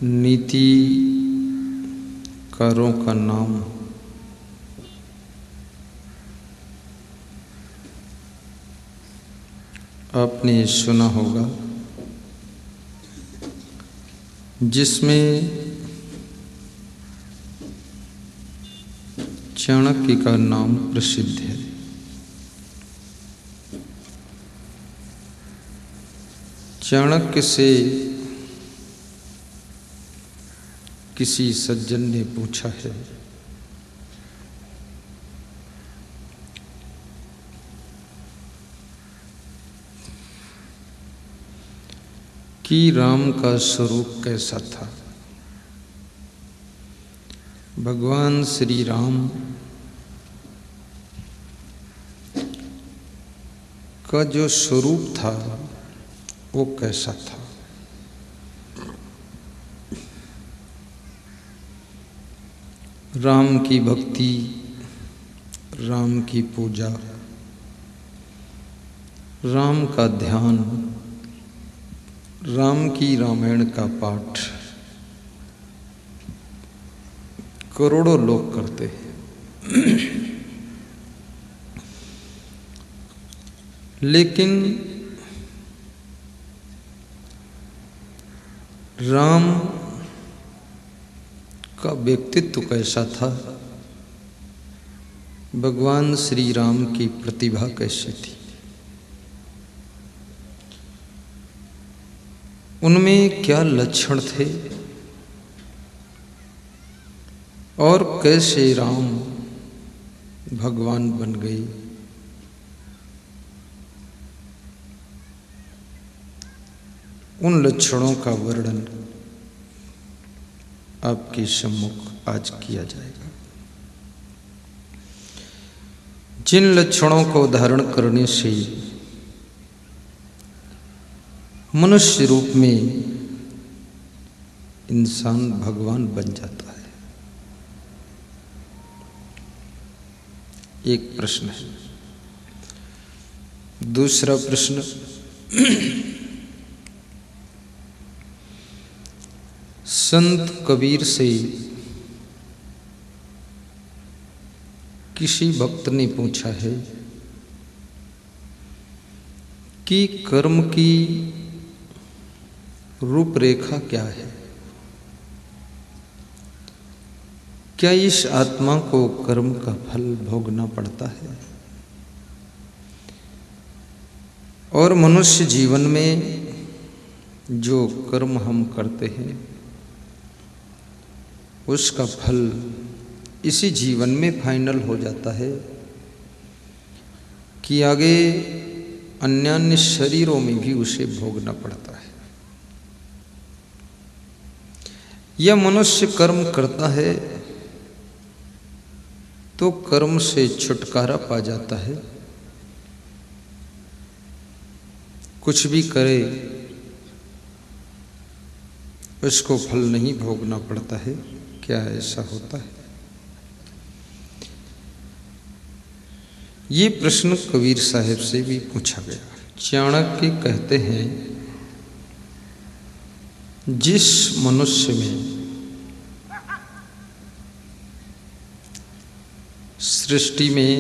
नीतिकारों का नाम आपने सुना होगा, जिसमें चाणक्य का नाम प्रसिद्ध है। चाणक्य से किसी सज्जन ने पूछा है कि राम का स्वरूप कैसा था। भगवान श्री राम का जो स्वरूप था वो कैसा था। राम की भक्ति, राम की पूजा, राम का ध्यान, राम की रामायण का पाठ करोड़ों लोग करते हैं, लेकिन राम का व्यक्तित्व कैसा था, भगवान श्री राम की प्रतिभा कैसी थी, उनमें क्या लक्षण थे और कैसे राम भगवान बन गए, उन लक्षणों का वर्णन आपके सम्मुख आज किया जाएगा। जिन लक्षणों को धारण करने से मनुष्य रूप में इंसान भगवान बन जाता है। एक प्रश्न है। दूसरा प्रश्न, संत कबीर से किसी भक्त ने पूछा है कि कर्म की रूपरेखा क्या है। क्या इस आत्मा को कर्म का फल भोगना पड़ता है और मनुष्य जीवन में जो कर्म हम करते हैं उसका फल इसी जीवन में फाइनल हो जाता है कि आगे अन्य शरीरों में भी उसे भोगना पड़ता है। यह मनुष्य कर्म करता है तो कर्म से छुटकारा पा जाता है, कुछ भी करे उसको फल नहीं भोगना पड़ता है। क्या ऐसा होता है? ये प्रश्न कबीर साहब से भी पूछा गया। चाणक्य कहते हैं, जिस मनुष्य में सृष्टि में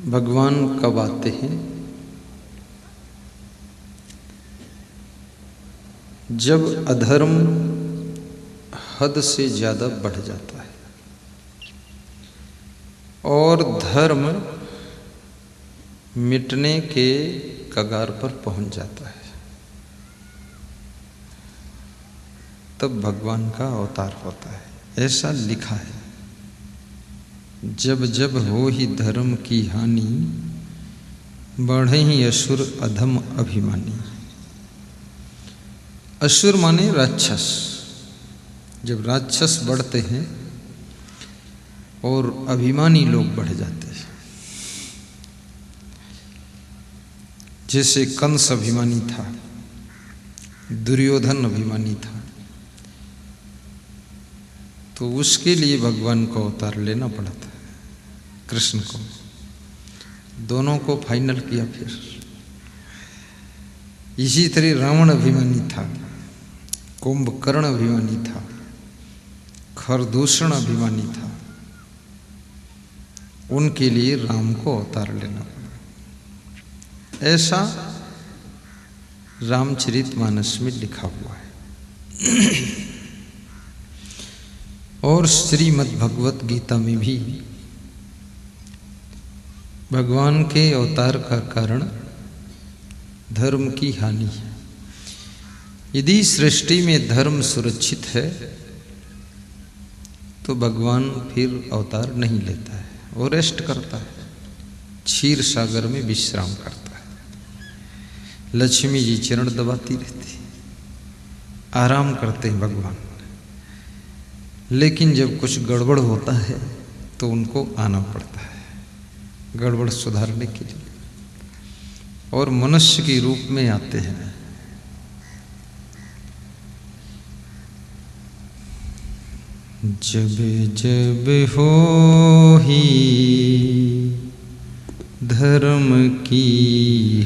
भगवान कब आते हैं, जब अधर्म हद से ज्यादा बढ़ जाता है और धर्म मिटने के कगार पर पहुंच जाता है, तब भगवान का अवतार होता है। ऐसा लिखा है, जब जब हो ही धर्म की हानि, बढ़े ही असुर अधम अभिमानी। असुर माने राक्षस। जब राक्षस बढ़ते हैं और अभिमानी लोग बढ़ जाते हैं, जैसे कंस अभिमानी था, दुर्योधन अभिमानी था, तो उसके लिए भगवान को अवतार लेना पड़ा था। कृष्ण को, दोनों को फाइनल किया। फिर इसी तरह रावण अभिमानी था, कुंभकर्ण अभिमानी था, खरदूषण अभिमानी था। उनके लिए राम को अवतार लेना पड़ा। ऐसा रामचरितमानस में लिखा हुआ है। और श्रीमद् भगवत गीता में भी भगवान के अवतार का कारण धर्म की हानि है। यदि सृष्टि में धर्म सुरक्षित है तो भगवान फिर अवतार नहीं लेता है, वो रेस्ट करता है, क्षीर सागर में विश्राम करता है। लक्ष्मी जी चरण दबाती रहती, आराम करते हैं भगवान। लेकिन जब कुछ गड़बड़ होता है तो उनको आना पड़ता है गड़बड़ सुधारने के लिए, और मनुष्य के रूप में आते हैं। जब जब हो ही धर्म की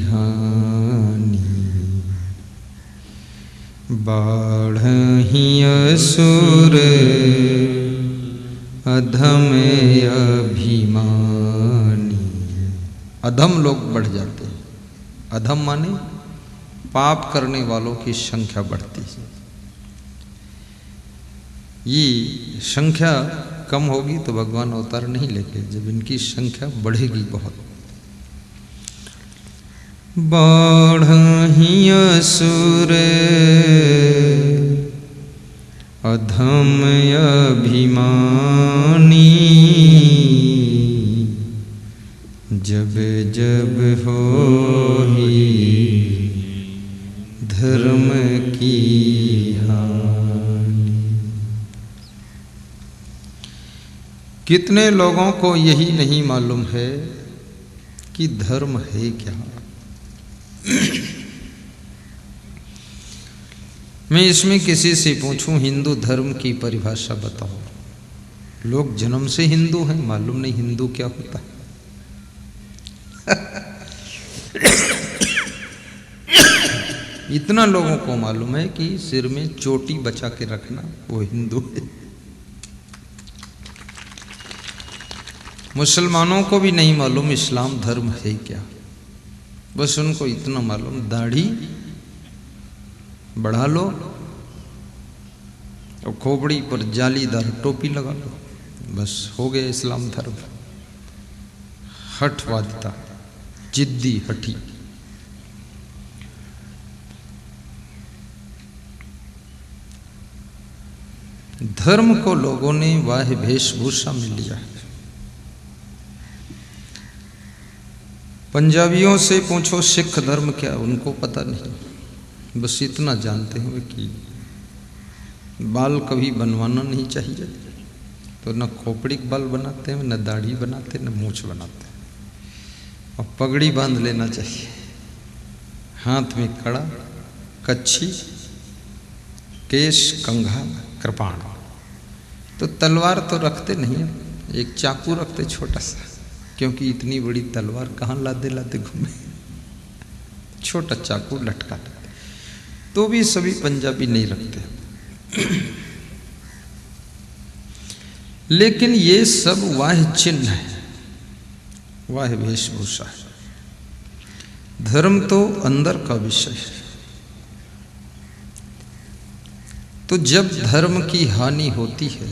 हानि, बाढ़हि असुर अधम अभिमानी। अधम लोग बढ़ जाते हैं। अधम माने पाप करने वालों की संख्या बढ़ती है। ये संख्या कम होगी तो भगवान अवतार नहीं लेंगे, जब इनकी संख्या बढ़ेगी बहुत। बाढ़हि असुर अधम अभिमानी, जब जब होहि धर्म की हानि। कितने लोगों को यही नहीं मालूम है कि धर्म है क्या। मैं इसमें किसी से पूछूं हिंदू धर्म की परिभाषा बताओ, लोग जन्म से हिंदू हैं, मालूम नहीं हिंदू क्या होता है। इतना लोगों को मालूम है कि सिर में चोटी बचा के रखना वो हिंदू है। मुसलमानों को भी नहीं मालूम इस्लाम धर्म है क्या। बस उनको इतना मालूम दाढ़ी बढ़ा लो और खोपड़ी पर जालीदार टोपी लगा लो, बस हो गया इस्लाम धर्म। हठवादिता, जिद्दी हठी। धर्म को लोगों ने वाह वेशभूषा में लिया है। पंजाबियों से पूछो सिख धर्म क्या, उनको पता नहीं। बस इतना जानते हैं कि बाल कभी बनवाना नहीं चाहिए, तो न खोपड़ी बाल बनाते हैं, न दाढ़ी बनाते, न मूछ बनाते हैं। और पगड़ी बांध लेना चाहिए, हाथ में कड़ा, कच्छी, केश, कंघा, कृपाण। तो तलवार तो रखते नहीं, एक चाकू रखते छोटा सा, क्योंकि इतनी बड़ी तलवार कहाँ लादे लादे घूमे। छोटा चाकू लटका लेते, तो भी सभी पंजाबी नहीं रखते। लेकिन ये सब वाह चिन्ह है, वाह वेशभूषा है। धर्म तो अंदर का विषय है। तो जब धर्म की हानि होती है,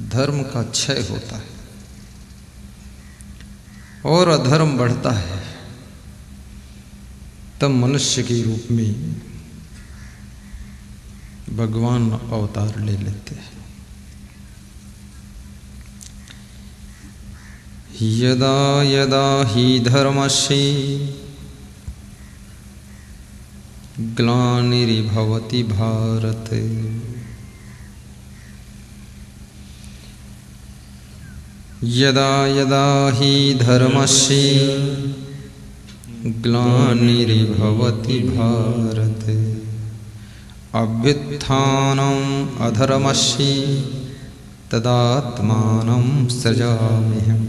धर्म का क्षय होता है और अधर्म बढ़ता है, तब मनुष्य के रूप में भगवान अवतार ले लेते हैं। यदा यदा हि धर्मस्य ग्लानिर्भवति भारत, यदा यदा हि धर्मस्य ग्लानिर्भवति भारत, अभ्युत्थानम् अधर्मस्य तदात्मानं सृजाम्यहम्।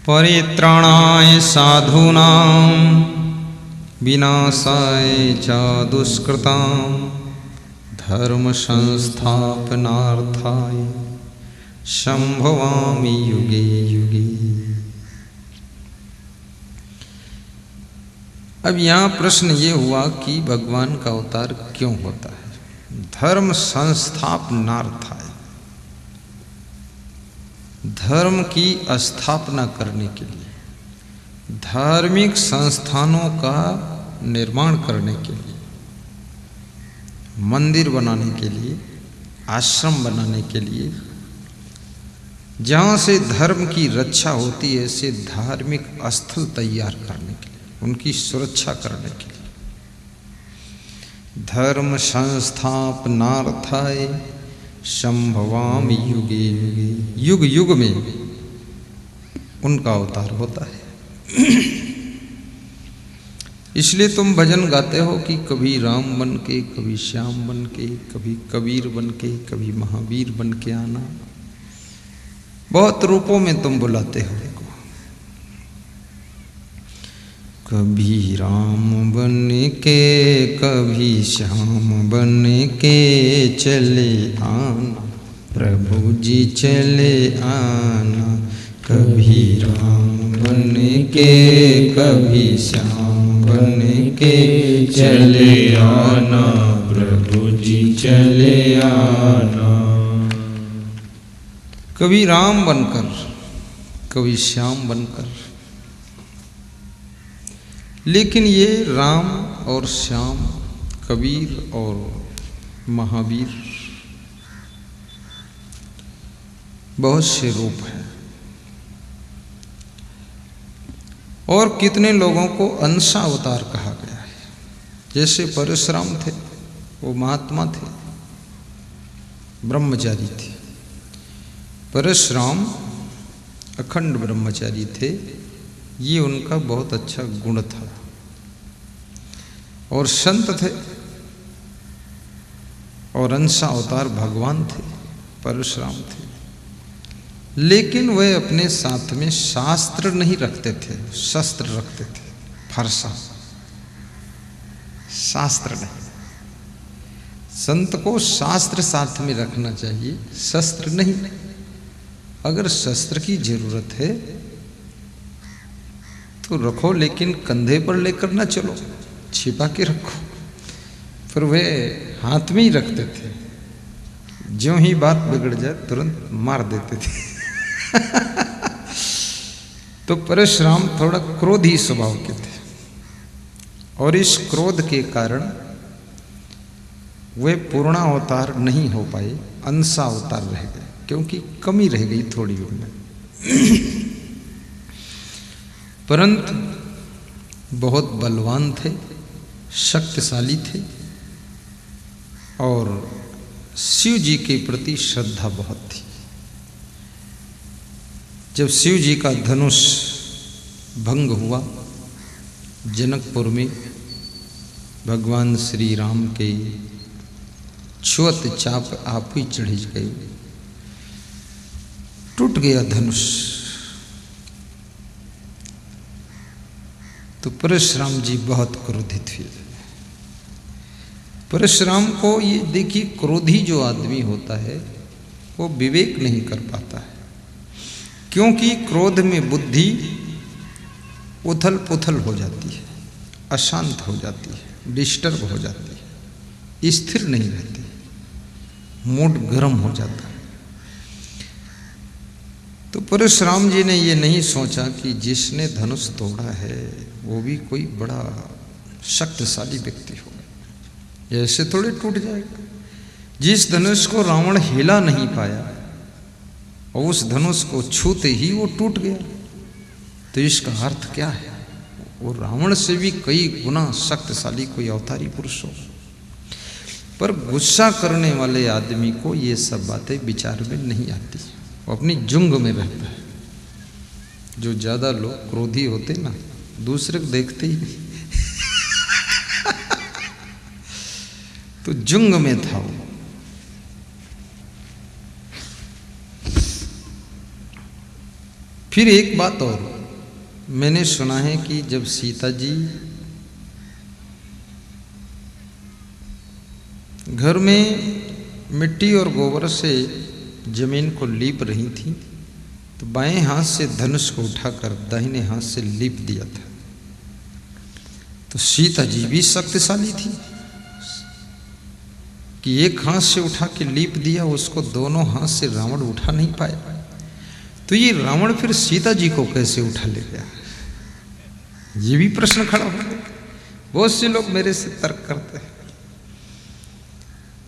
परित्राणाय साधूनां विनाशाय च दुष्कृतां धर्म संस्थापनार्थाय संभवामि युगे युगे। अब यहाँ प्रश्न ये हुआ कि भगवान का अवतार क्यों होता है? धर्म संस्थापनार्थाय, धर्म की स्थापना करने के लिए, धार्मिक संस्थानों का निर्माण करने के लिए, मंदिर बनाने के लिए, आश्रम बनाने के लिए, जहाँ से धर्म की रक्षा होती है ऐसे धार्मिक स्थल तैयार करने के लिए, उनकी सुरक्षा करने के लिए। धर्म संस्थापनार्थाय संभवामि युगे युगे, युग युग में उनका अवतार होता है। इसलिए तुम भजन गाते हो कि कभी राम बन के, कभी श्याम बन के, कभी कबीर बन के, कभी महावीर बन के आना। बहुत रूपों में तुम बुलाते हो। कभी राम बन के, कभी श्याम बन के चले आना, प्रभु जी चले आना। कभी राम बन के, कभी श्याम बन के चले आना, प्रभु जी चले आना। कभी राम बनकर, कभी श्याम बनकर, लेकिन ये राम और श्याम, कबीर और महावीर बहुत से रूप हैं। और कितने लोगों को अंशावतार कहा गया है। जैसे परशुराम थे, वो महात्मा थे, ब्रह्मचारी थे। परशुराम अखंड ब्रह्मचारी थे, ये उनका बहुत अच्छा गुण था। और संत थे और अंशावतार भगवान थे, परशुराम थे। लेकिन वे अपने साथ में शास्त्र नहीं रखते थे, शस्त्र रखते थे, फरसा, शास्त्र नहीं। संत को शास्त्र साथ में रखना चाहिए, शस्त्र नहीं। अगर शस्त्र की जरूरत है तो रखो, लेकिन कंधे पर लेकर ना चलो, छिपा के रखो। फिर वे हाथ में ही रखते थे, ज्यों ही बात बिगड़ जाए तुरंत मार देते थे। तो परशुराम थोड़ा क्रोधी स्वभाव के थे, और इस क्रोध के कारण वे पूर्णावतार नहीं हो पाए, अंशावतार रह गए, क्योंकि कमी रह गई थोड़ी उनमें। परंतु बहुत बलवान थे, शक्तिशाली थे, और शिव जी के प्रति श्रद्धा बहुत थी। जब शिव जी का धनुष भंग हुआ जनकपुर में, भगवान श्री राम के छुअत चाप आप ही चढ़ गए, टूट गया धनुष। तो परशुराम जी बहुत क्रोधित हुए। परशुराम को ये देखिए, क्रोधी जो आदमी होता है वो विवेक नहीं कर पाता है, क्योंकि क्रोध में बुद्धि उथल पुथल हो जाती है, अशांत हो जाती है, डिस्टर्ब हो जाती है, स्थिर नहीं रहती, मूड गर्म हो जाता है। तो परशुराम जी ने ये नहीं सोचा कि जिसने धनुष तोड़ा है वो भी कोई बड़ा शक्तिशाली व्यक्ति होगा, ऐसे थोड़े टूट जाएगा। जिस धनुष को रावण हिला नहीं पाया और उस धनुष को छूते ही वो टूट गया, तो इसका अर्थ क्या है? वो रावण से भी कई गुना शक्तिशाली कोई अवतारी पुरुष हो। पर गुस्सा करने वाले आदमी को ये सब बातें विचार में नहीं आती, वो अपनी जुंग में रहता है। जो ज्यादा लोग क्रोधी होते ना, दूसरे को देखते ही नहीं। तो जुंग में था वो। फिर एक बात और, मैंने सुना है कि जब सीता जी घर में मिट्टी और गोबर से जमीन को लीप रही थी, तो बाएं हाथ से धनुष को उठाकर दाहिने हाथ से लीप दिया था। तो सीता जी भी शक्तिशाली थी कि एक हाथ से उठा के लीप दिया, उसको दोनों हाथ से रावण उठा नहीं पाया। तो ये रावण फिर सीता जी को कैसे उठा ले गया, ये भी प्रश्न खड़ा हो गया। बहुत से लोग मेरे से तर्क करते हैं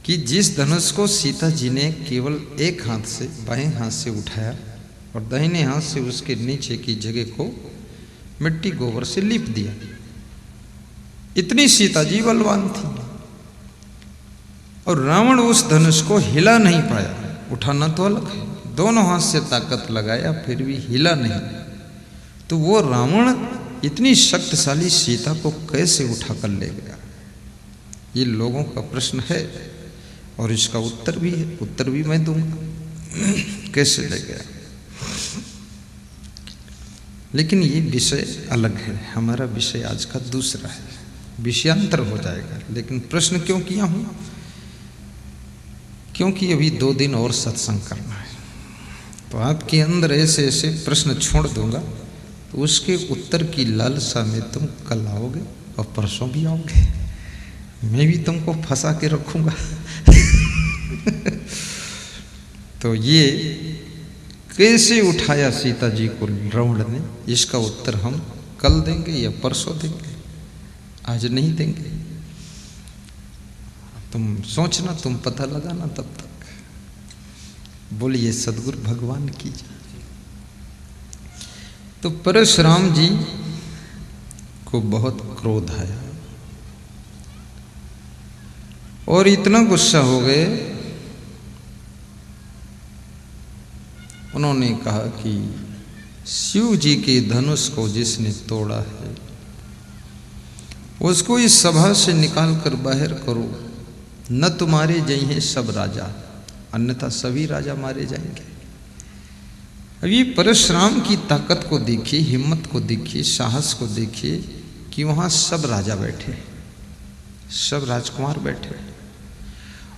कि जिस धनुष को सीता जी ने केवल एक हाथ से, बाएं हाथ से उठाया और दाहिने हाथ से उसके नीचे की जगह को मिट्टी गोबर से लीप दिया, इतनी सीता जी बलवान थी और रावण उस धनुष को हिला नहीं पाया। उठाना तो अलग है, दोनों हाथ से ताकत लगाया फिर भी हिला नहीं। तो वो रावण इतनी शक्तिशाली सीता को कैसे उठा कर ले गया, ये लोगों का प्रश्न है और इसका उत्तर भी है, उत्तर भी मैं दूंगा कैसे ले गया। लेकिन ये विषय अलग है, हमारा विषय आज का दूसरा है, विषयांतर हो जाएगा। लेकिन प्रश्न क्यों किया हूं, क्योंकि अभी 2 दिन और सत्संग करना है, तो आपके अंदर ऐसे ऐसे प्रश्न छोड़ दूंगा, तो उसके उत्तर की लालसा में तुम कल आओगे और परसों भी आओगे, मैं भी तुमको फंसा के रखूंगा। तो ये कैसे उठाया सीता जी को रावण ने, इसका उत्तर हम कल देंगे या परसों देंगे, आज नहीं देंगे। तुम सोचना, तुम पता लगाना, तब तक बोलिए सदगुरु भगवान की जय। तो परशुराम जी को बहुत क्रोध आया और इतना गुस्सा हो गए, उन्होंने कहा कि शिव जी के धनुष को जिसने तोड़ा है उसको इस सभा से निकाल कर बाहर करो, न तुम्हारे जाएंगे सब राजा, अन्यथा सभी राजा मारे जाएंगे। अब ये परशुराम की ताकत को देखिए, हिम्मत को देखिए, साहस को देखिए कि वहाँ सब राजा बैठे, सब राजकुमार बैठे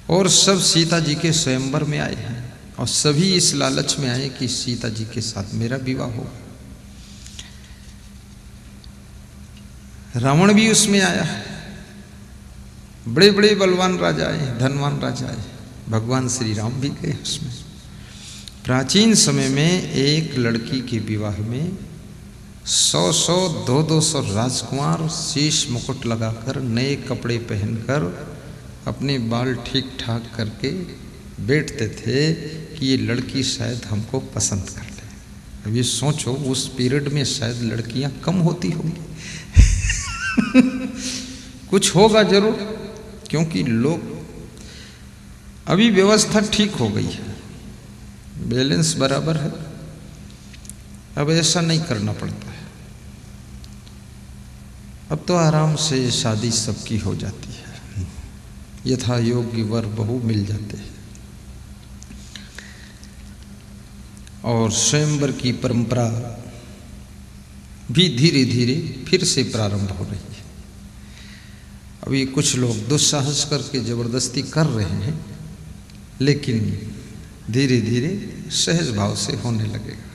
और सब सीता जी के स्वयंवर में आए हैं और सभी इस लालच में आए कि सीता जी के साथ मेरा विवाह हो। रावण भी उसमें आया है, बड़े बड़े बलवान राजा आए, धनवान राजा आए, भगवान श्री राम भी गए उसमें। प्राचीन समय में एक लड़की के विवाह में 100-100, 200-200 राजकुमार शीश मुकुट लगाकर, नए कपड़े पहनकर, अपने बाल ठीक ठाक करके बैठते थे कि ये लड़की शायद हमको पसंद कर ले। अब ये सोचो, उस पीरियड में शायद लड़कियां कम होती होंगी। कुछ होगा जरूर, क्योंकि लोग, अभी व्यवस्था ठीक हो गई है, बैलेंस बराबर है, अब ऐसा नहीं करना पड़ता है, अब तो आराम से शादी सबकी हो जाती है, यथा योग्य वर बहू मिल जाते हैं और स्वयंवर की परंपरा भी धीरे धीरे फिर से प्रारंभ हो रही है। अभी कुछ लोग दुस्साहस करके जबरदस्ती कर रहे हैं, लेकिन धीरे धीरे सहज भाव से होने लगेगा।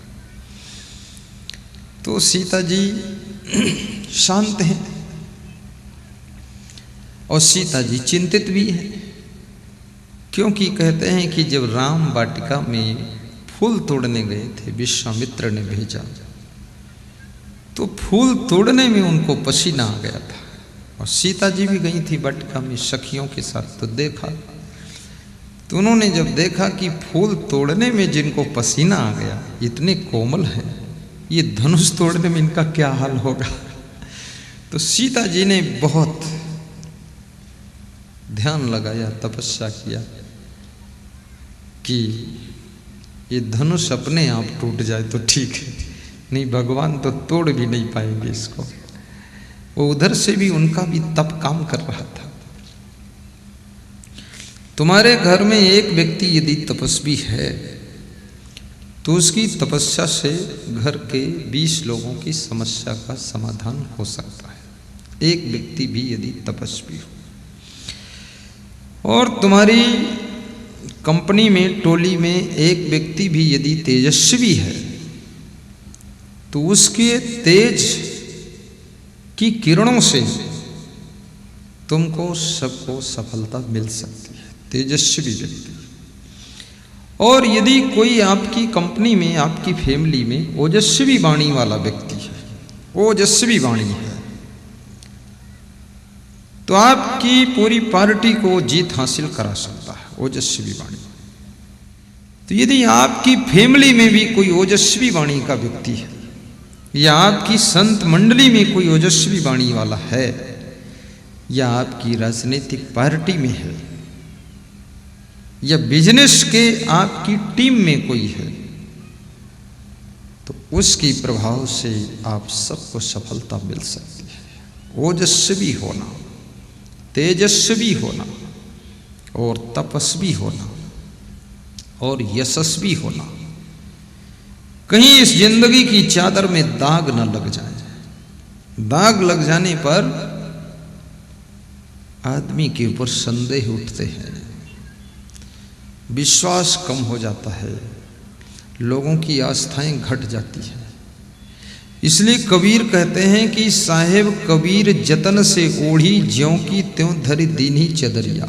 तो सीता जी शांत हैं और सीता जी चिंतित भी हैं, क्योंकि कहते हैं कि जब राम वाटिका में फूल तोड़ने गए थे, विश्वामित्र ने भेजा, तो फूल तोड़ने में उनको पसीना आ गया था और सीता जी भी गई थी वाटिका में सखियों के साथ, तो देखा, तो उन्होंने जब देखा कि फूल तोड़ने में जिनको पसीना आ गया, इतने कोमल हैं, ये धनुष तोड़ने में इनका क्या हाल होगा। तो सीता जी ने बहुत ध्यान लगाया, तपस्या किया कि ये धनुष अपने आप टूट जाए तो ठीक है, नहीं भगवान तो तोड़ भी नहीं पाएंगे इसको। वो उधर से भी उनका भी तप काम कर रहा था। तुम्हारे घर में एक व्यक्ति यदि तपस्वी है तो उसकी तपस्या से घर के 20 लोगों की समस्या का समाधान हो सकता है, एक व्यक्ति भी यदि तपस्वी हो। और तुम्हारी कंपनी में, टोली में एक व्यक्ति भी यदि तेजस्वी है तो उसके तेज की किरणों से तुमको सबको सफलता मिल सकती है, तेजस्वी व्यक्ति। और यदि कोई आपकी कंपनी में, आपकी फैमिली में ओजस्वी वाणी वाला व्यक्ति है, ओजस्वी वाणी है, तो आपकी पूरी पार्टी को जीत हासिल करा सकता है, ओजस्वी वाणी। तो यदि आपकी फैमिली में भी कोई ओजस्वी वाणी का व्यक्ति है, या आपकी संत मंडली में कोई ओजस्वी वाणी वाला है, या आपकी राजनीतिक पार्टी में है, या बिजनेस के आपकी टीम में कोई है, तो उसकी प्रभाव से आप सबको सफलता मिल सकती है। ओजस्वी होना, तेजस्वी होना, और तपस्वी होना, और यशस्वी होना, कहीं इस जिंदगी की चादर में दाग न लग जाए। दाग लग जाने पर आदमी के ऊपर संदेह उठते हैं, विश्वास कम हो जाता है, लोगों की आस्थाएं घट जाती हैं। इसलिए कबीर कहते हैं कि साहेब कबीर जतन से ओढ़ी, ज्यों की त्यों धरी दीनी चदरिया।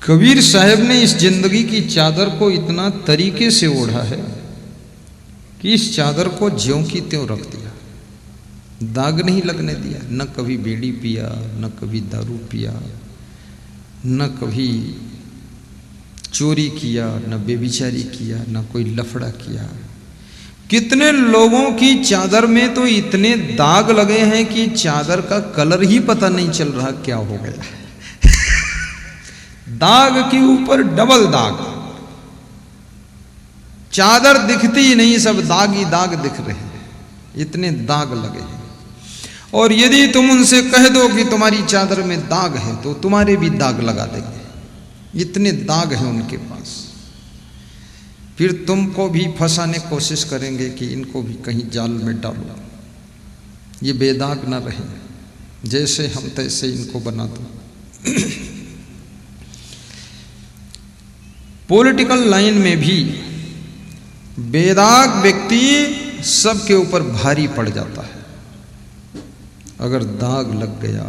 कबीर साहब ने इस जिंदगी की चादर को इतना तरीके से ओढ़ा है कि इस चादर को ज्यों की त्यों रख दिया, दाग नहीं लगने दिया। न कभी बीड़ी पिया, न कभी दारू पिया, न कभी चोरी किया, न बेविचारी किया, न कोई लफड़ा किया। कितने लोगों की चादर में तो इतने दाग लगे हैं कि चादर का कलर ही पता नहीं चल रहा क्या हो गया। दाग के ऊपर डबल दाग, चादर दिखती ही नहीं, सब दाग ही दाग दिख रहे हैं, इतने दाग लगे हैं। और यदि तुम उनसे कह दो कि तुम्हारी चादर में दाग है तो तुम्हारे भी दाग लगा देंगे, इतने दाग हैं उनके पास। फिर तुमको भी फंसाने की कोशिश करेंगे कि इनको भी कहीं जाल में डालो, ये बेदाग ना रहे, जैसे हम तैसे इनको बना दो। पॉलिटिकल लाइन में भी बेदाग व्यक्ति सबके ऊपर भारी पड़ जाता है। अगर दाग लग गया,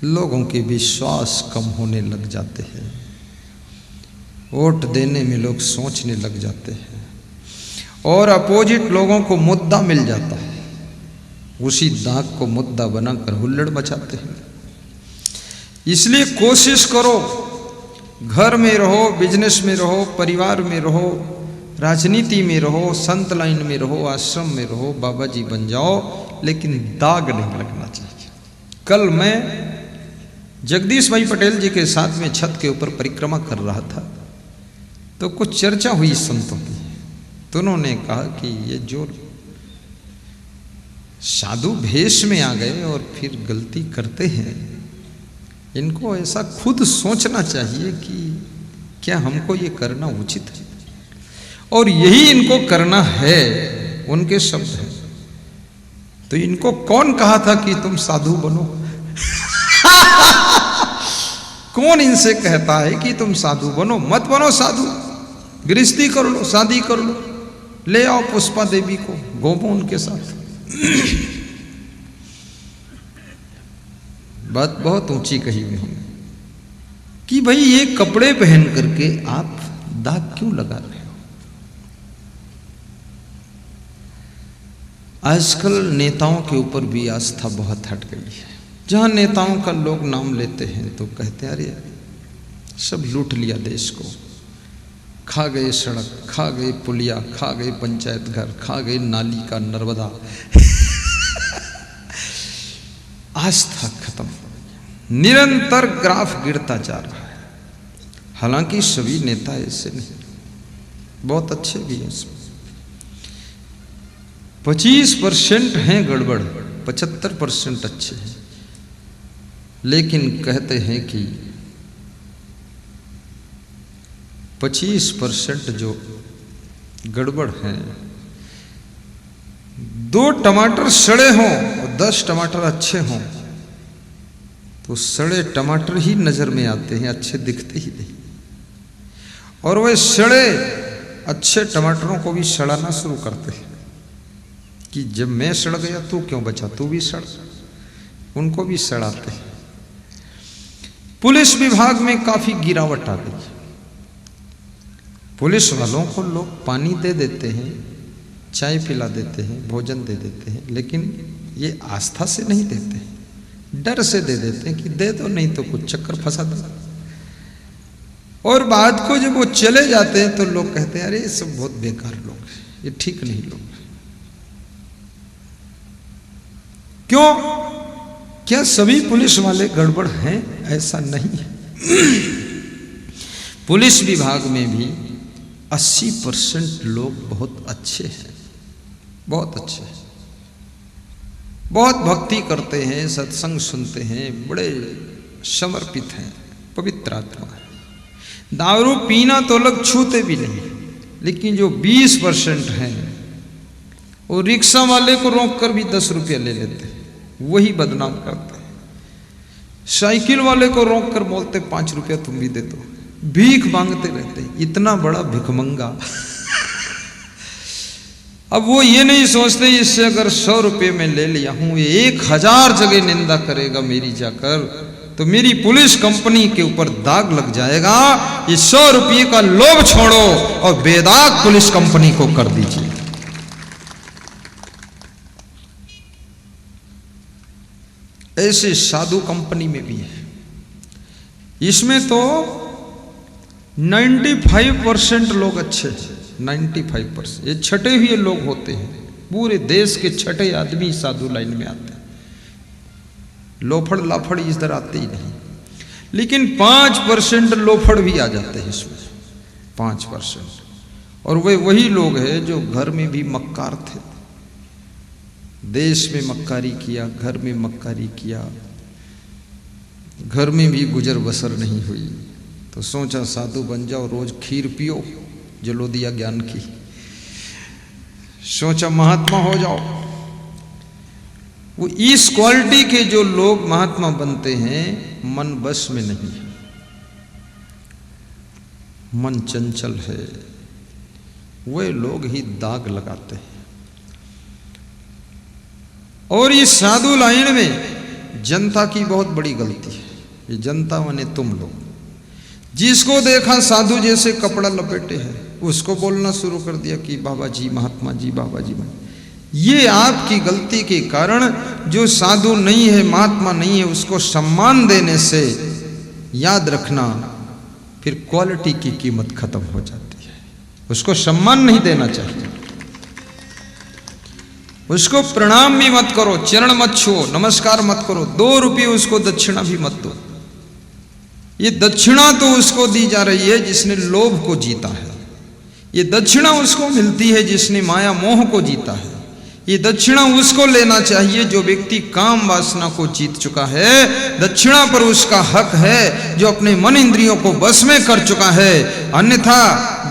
लोगों के विश्वास कम होने लग जाते हैं, वोट देने में लोग सोचने लग जाते हैं, और अपोजिट लोगों को मुद्दा मिल जाता है, उसी दाग को मुद्दा बनाकर हुल्लड़ मचाते हैं। इसलिए कोशिश करो, घर में रहो, बिजनेस में रहो, परिवार में रहो, राजनीति में रहो, संत लाइन में रहो, आश्रम में रहो, बाबा जी बन जाओ, लेकिन दाग नहीं लगना चाहिए। कल मैं जगदीश भाई पटेल जी के साथ में छत के ऊपर परिक्रमा कर रहा था, तो कुछ चर्चा हुई संतों की। तो उन्होंने कहा कि ये जो साधु भेष में आ गए और फिर गलती करते हैं, इनको ऐसा खुद सोचना चाहिए कि क्या हमको ये करना उचित है, और यही इनको करना है, उनके शब्द हैं। तो इनको कौन कहा था कि तुम साधु बनो? कौन इनसे कहता है कि तुम साधु बनो? मत बनो साधु, गृहस्थी कर लो, शादी कर लो, ले आओ पुष्पा देवी को, घूमो उनके साथ। बात बहुत ऊंची कही हुई है कि भाई ये कपड़े पहन करके आप दाग क्यों लगा रहे हो? आजकल नेताओं के ऊपर भी आस्था बहुत हट गई है। जहां नेताओं का लोग नाम लेते हैं तो कहते हैं अरे सब लूट लिया देश को, खा गए सड़क, खा गए पुलिया, खा गए पंचायत घर, खा गए नाली का नर्मदा। आस्था खत्म, निरंतर ग्राफ गिरता जा रहा है। हालांकि सभी नेता ऐसे नहीं, बहुत अच्छे भी हैं, 25% हैं गड़बड़, 75% अच्छे हैं। लेकिन कहते हैं कि 25% जो गड़बड़ हैं, 2 टमाटर सड़े हों और 10 टमाटर अच्छे हों, तो सड़े टमाटर ही नजर में आते हैं, अच्छे दिखते ही नहीं। और वे सड़े अच्छे टमाटरों को भी सड़ाना शुरू करते हैं कि जब मैं सड़ गया तू क्यों बचा, तू भी सड़। उनको भी सड़ाते हैं। पुलिस विभाग में काफी गिरावट आ गई। पुलिस वालों को लोग पानी दे देते हैं, चाय पिला देते हैं, भोजन दे देते हैं, लेकिन ये आस्था से नहीं देते हैं, डर से दे देते हैं कि दे दो नहीं तो कुछ चक्कर फंसा दो। और बाद को जब वो चले जाते हैं तो लोग कहते हैं अरे ये सब बहुत बेकार लोग हैं, ये ठीक नहीं लोग। क्यों? क्या सभी पुलिस वाले गड़बड़ हैं? ऐसा नहीं है। पुलिस विभाग में भी 80% लोग बहुत अच्छे हैं, बहुत अच्छे हैं, बहुत भक्ति करते हैं, सत्संग सुनते हैं, बड़े समर्पित हैं, पवित्र आत्मा है। दारू पीना तो लोग छूते भी नहीं, लेकिन जो 20% हैं वो रिक्शा वाले को रोक कर भी 10 रुपया ले लेते हैं, वही बदनाम करते हैं। साइकिल वाले को रोक कर बोलते 5 रुपया तुम भी दे दो, भीख मांगते रहते। इतना बड़ा भिखमंगा। अब वो ये नहीं सोचते इससे अगर 100 रुपये में ले लिया हूं, ये 1000 जगह निंदा करेगा मेरी जाकर, तो मेरी पुलिस कंपनी के ऊपर दाग लग जाएगा। ये 100 रुपये का लोभ छोड़ो और बेदाग पुलिस कंपनी को कर दीजिए। ऐसे साधु कंपनी में भी है। इसमें तो 95% लोग अच्छे हैं, 95%। ये छठे हुए लोग होते हैं, पूरे देश के छठे आदमी साधु लाइन में आते हैं। लोफड़ लाफड़ इधर आते ही नहीं, लेकिन 5% लोफड़ भी आ जाते हैं इसमें, 5%। और वे वही लोग हैं जो घर में भी मक्कार थे, देश में मक्कारी किया, घर में मक्कारी किया, घर में भी गुजर बसर नहीं हुई, तो सोचा साधु बन जाओ, रोज खीर पियो जलोदिया ज्ञान की, सोचा महात्मा हो जाओ। वो इस क्वालिटी के जो लोग महात्मा बनते हैं, मन बस में नहीं है, मन चंचल है, वे लोग ही दाग लगाते हैं। और इस साधु लाइन में जनता की बहुत बड़ी गलती है। ये जनता माने तुम लोग, जिसको देखा साधु जैसे कपड़ा लपेटे हैं, उसको बोलना शुरू कर दिया कि बाबा जी, महात्मा जी, बाबा जी। ये आपकी गलती के कारण जो साधु नहीं है, महात्मा नहीं है, उसको सम्मान देने से याद रखना फिर क्वालिटी की कीमत खत्म हो जाती है। उसको सम्मान नहीं देना चाहिए, उसको प्रणाम भी मत करो, चरण मत छुओ, नमस्कार मत करो, 2 रुपये उसको दक्षिणा भी मत दो। ये दक्षिणा तो उसको दी जा रही है जिसने लोभ को जीता है, ये दक्षिणा उसको मिलती है जिसने माया मोह को जीता है, ये दक्षिणा उसको लेना चाहिए जो व्यक्ति काम वासना को जीत चुका है। दक्षिणा पर उसका हक है जो अपने मन इंद्रियों को बस में कर चुका है। अन्यथा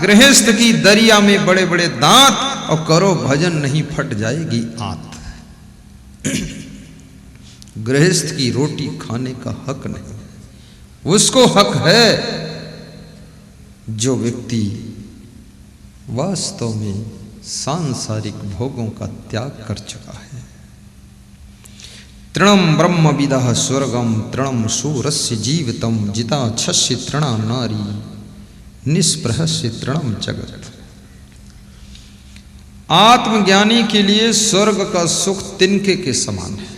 गृहस्थ की दरिया में बड़े बड़े दांत, और करो भजन नहीं फट जाएगी आंत। गृहस्थ की रोटी खाने का हक नहीं, उसको हक है जो व्यक्ति वास्तव में सांसारिक भोगों का त्याग कर चुका है। तृणम ब्रह्म विदः स्वर्गम तृणम सूरस्य जीवितम जिता छस्य तृणा नारी निष्प्रहस्य तृणम जगत। आत्मज्ञानी के लिए स्वर्ग का सुख तिनके के समान है।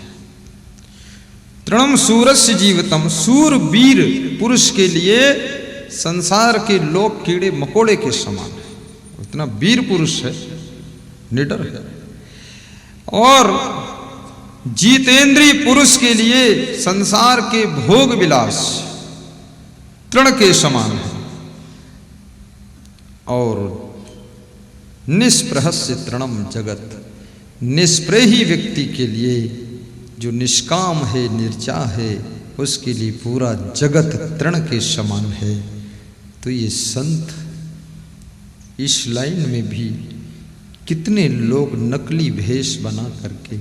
तृणम सूरस्य जीवितम, सूरवीर पुरुष के लिए संसार के लोग कीड़े मकोड़े के समान है। इतना वीर पुरुष है, निडर है। और जीतेंद्रीय पुरुष के लिए संसार के भोग विलास तृण के समान है। और निष्प्रहस्य तृणम जगत, निष्प्रही व्यक्ति के लिए जो निष्काम है, निर्जा है, उसके लिए पूरा जगत तृण के समान है। तो ये संत इस लाइन में भी कितने लोग नकली भेष बना करके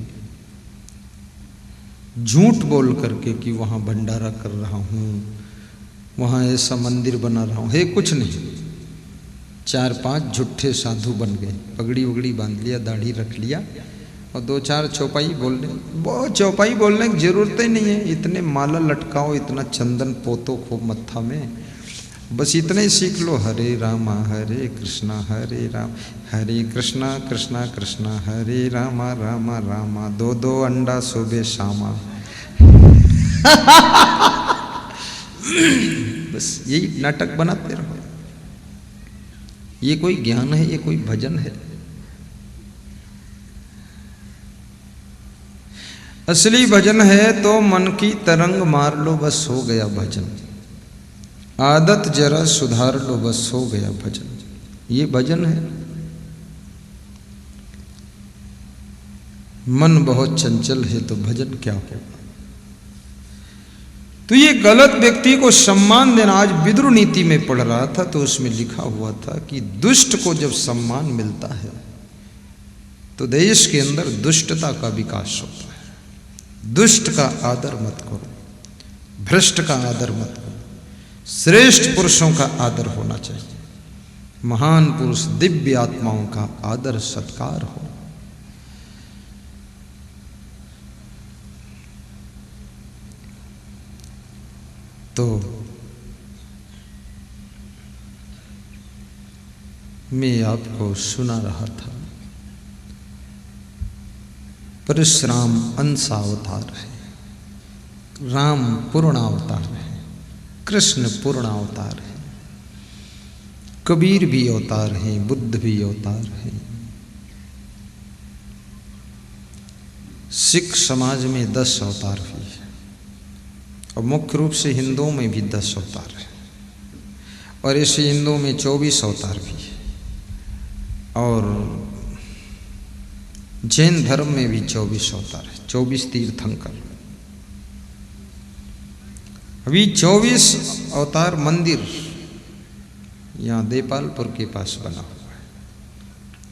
झूठ बोल करके कि वहाँ भंडारा कर रहा हूँ, वहाँ ऐसा मंदिर बना रहा हूँ, है कुछ नहीं। 4-5 झूठे साधु बन गए, पगड़ी वगड़ी बांध लिया, दाढ़ी रख लिया और 2-4 चौपाई बोलने। बहुत चौपाई बोलने की जरूरत ही नहीं है, इतने माला लटकाओ, इतना चंदन पोतो खूब मत्था में, बस इतना ही सीख लो। हरे रामा हरे कृष्णा हरे राम, हरे कृष्णा कृष्णा कृष्णा हरे रामा रामा रामा, 2-2 अंडा सुबह शामा। बस यही नाटक बनाते रहो। ये कोई ज्ञान है? ये कोई भजन है? असली भजन है तो मन की तरंग मार लो, बस हो गया भजन। आदत जरा सुधार लो, बस हो गया भजन। ये भजन है। मन बहुत चंचल है तो भजन क्या होगा? तो ये गलत व्यक्ति को सम्मान देना। आज विद्रोह नीति में पढ़ रहा था तो उसमें लिखा हुआ था कि दुष्ट को जब सम्मान मिलता है तो देश के अंदर दुष्टता का विकास होता है। दुष्ट का आदर मत करो, भ्रष्ट का आदर मत करो, श्रेष्ठ पुरुषों का आदर होना चाहिए। महान पुरुष दिव्य आत्माओं का आदर सत्कार हो। तो मैं आपको सुना रहा था, परशुराम अंशावतार है, राम पूर्णावतार है, कृष्ण पूर्णावतार है, कबीर भी अवतार हैं, बुद्ध भी अवतार हैं। सिख समाज में 10 अवतार भी है और मुख्य रूप से हिंदुओं में भी 10 अवतार है, और ऐसे हिंदुओं में 24 अवतार भी है, और जैन धर्म में भी 24 अवतार है, 24 तीर्थंकर। अभी 24 अवतार मंदिर यहाँ देपालपुर के पास बना हुआ है,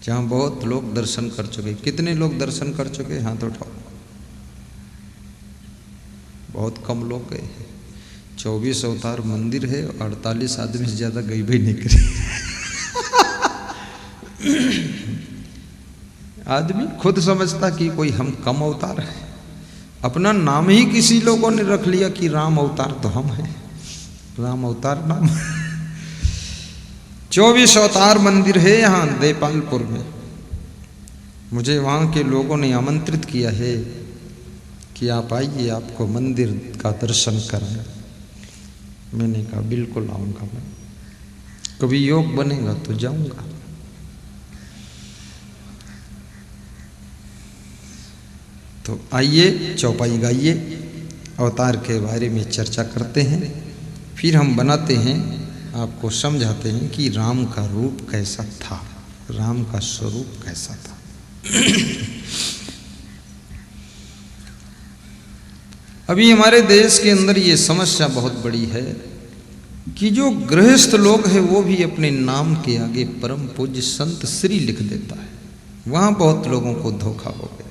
जहाँ बहुत लोग दर्शन कर चुके। कितने लोग दर्शन कर चुके? हाथ उठाओ। बहुत कम लोग गए हैं। 24 अवतार मंदिर है, 48 आदमी से ज़्यादा गई भी नहीं करी। आदमी खुद समझता कि कोई हम कम अवतार है। अपना नाम ही किसी लोगों ने रख लिया कि राम अवतार तो हम हैं, राम अवतार नाम। 24 अवतार मंदिर है यहाँ देपालपुर में। मुझे वहाँ के लोगों ने आमंत्रित किया है कि आप आइए, आपको मंदिर का दर्शन कराएं। मैंने कहा बिल्कुल आऊँगा, मैं कभी योग बनेगा तो जाऊँगा। तो आइए, चौपाई गाइए, अवतार के बारे में चर्चा करते हैं, फिर हम बनाते हैं, आपको समझाते हैं कि राम का रूप कैसा था, राम का स्वरूप कैसा था। अभी हमारे देश के अंदर ये समस्या बहुत बड़ी है कि जो गृहस्थ लोग हैं वो भी अपने नाम के आगे परम पूज्य संत श्री लिख देता है। वहाँ बहुत लोगों को धोखा हो गया।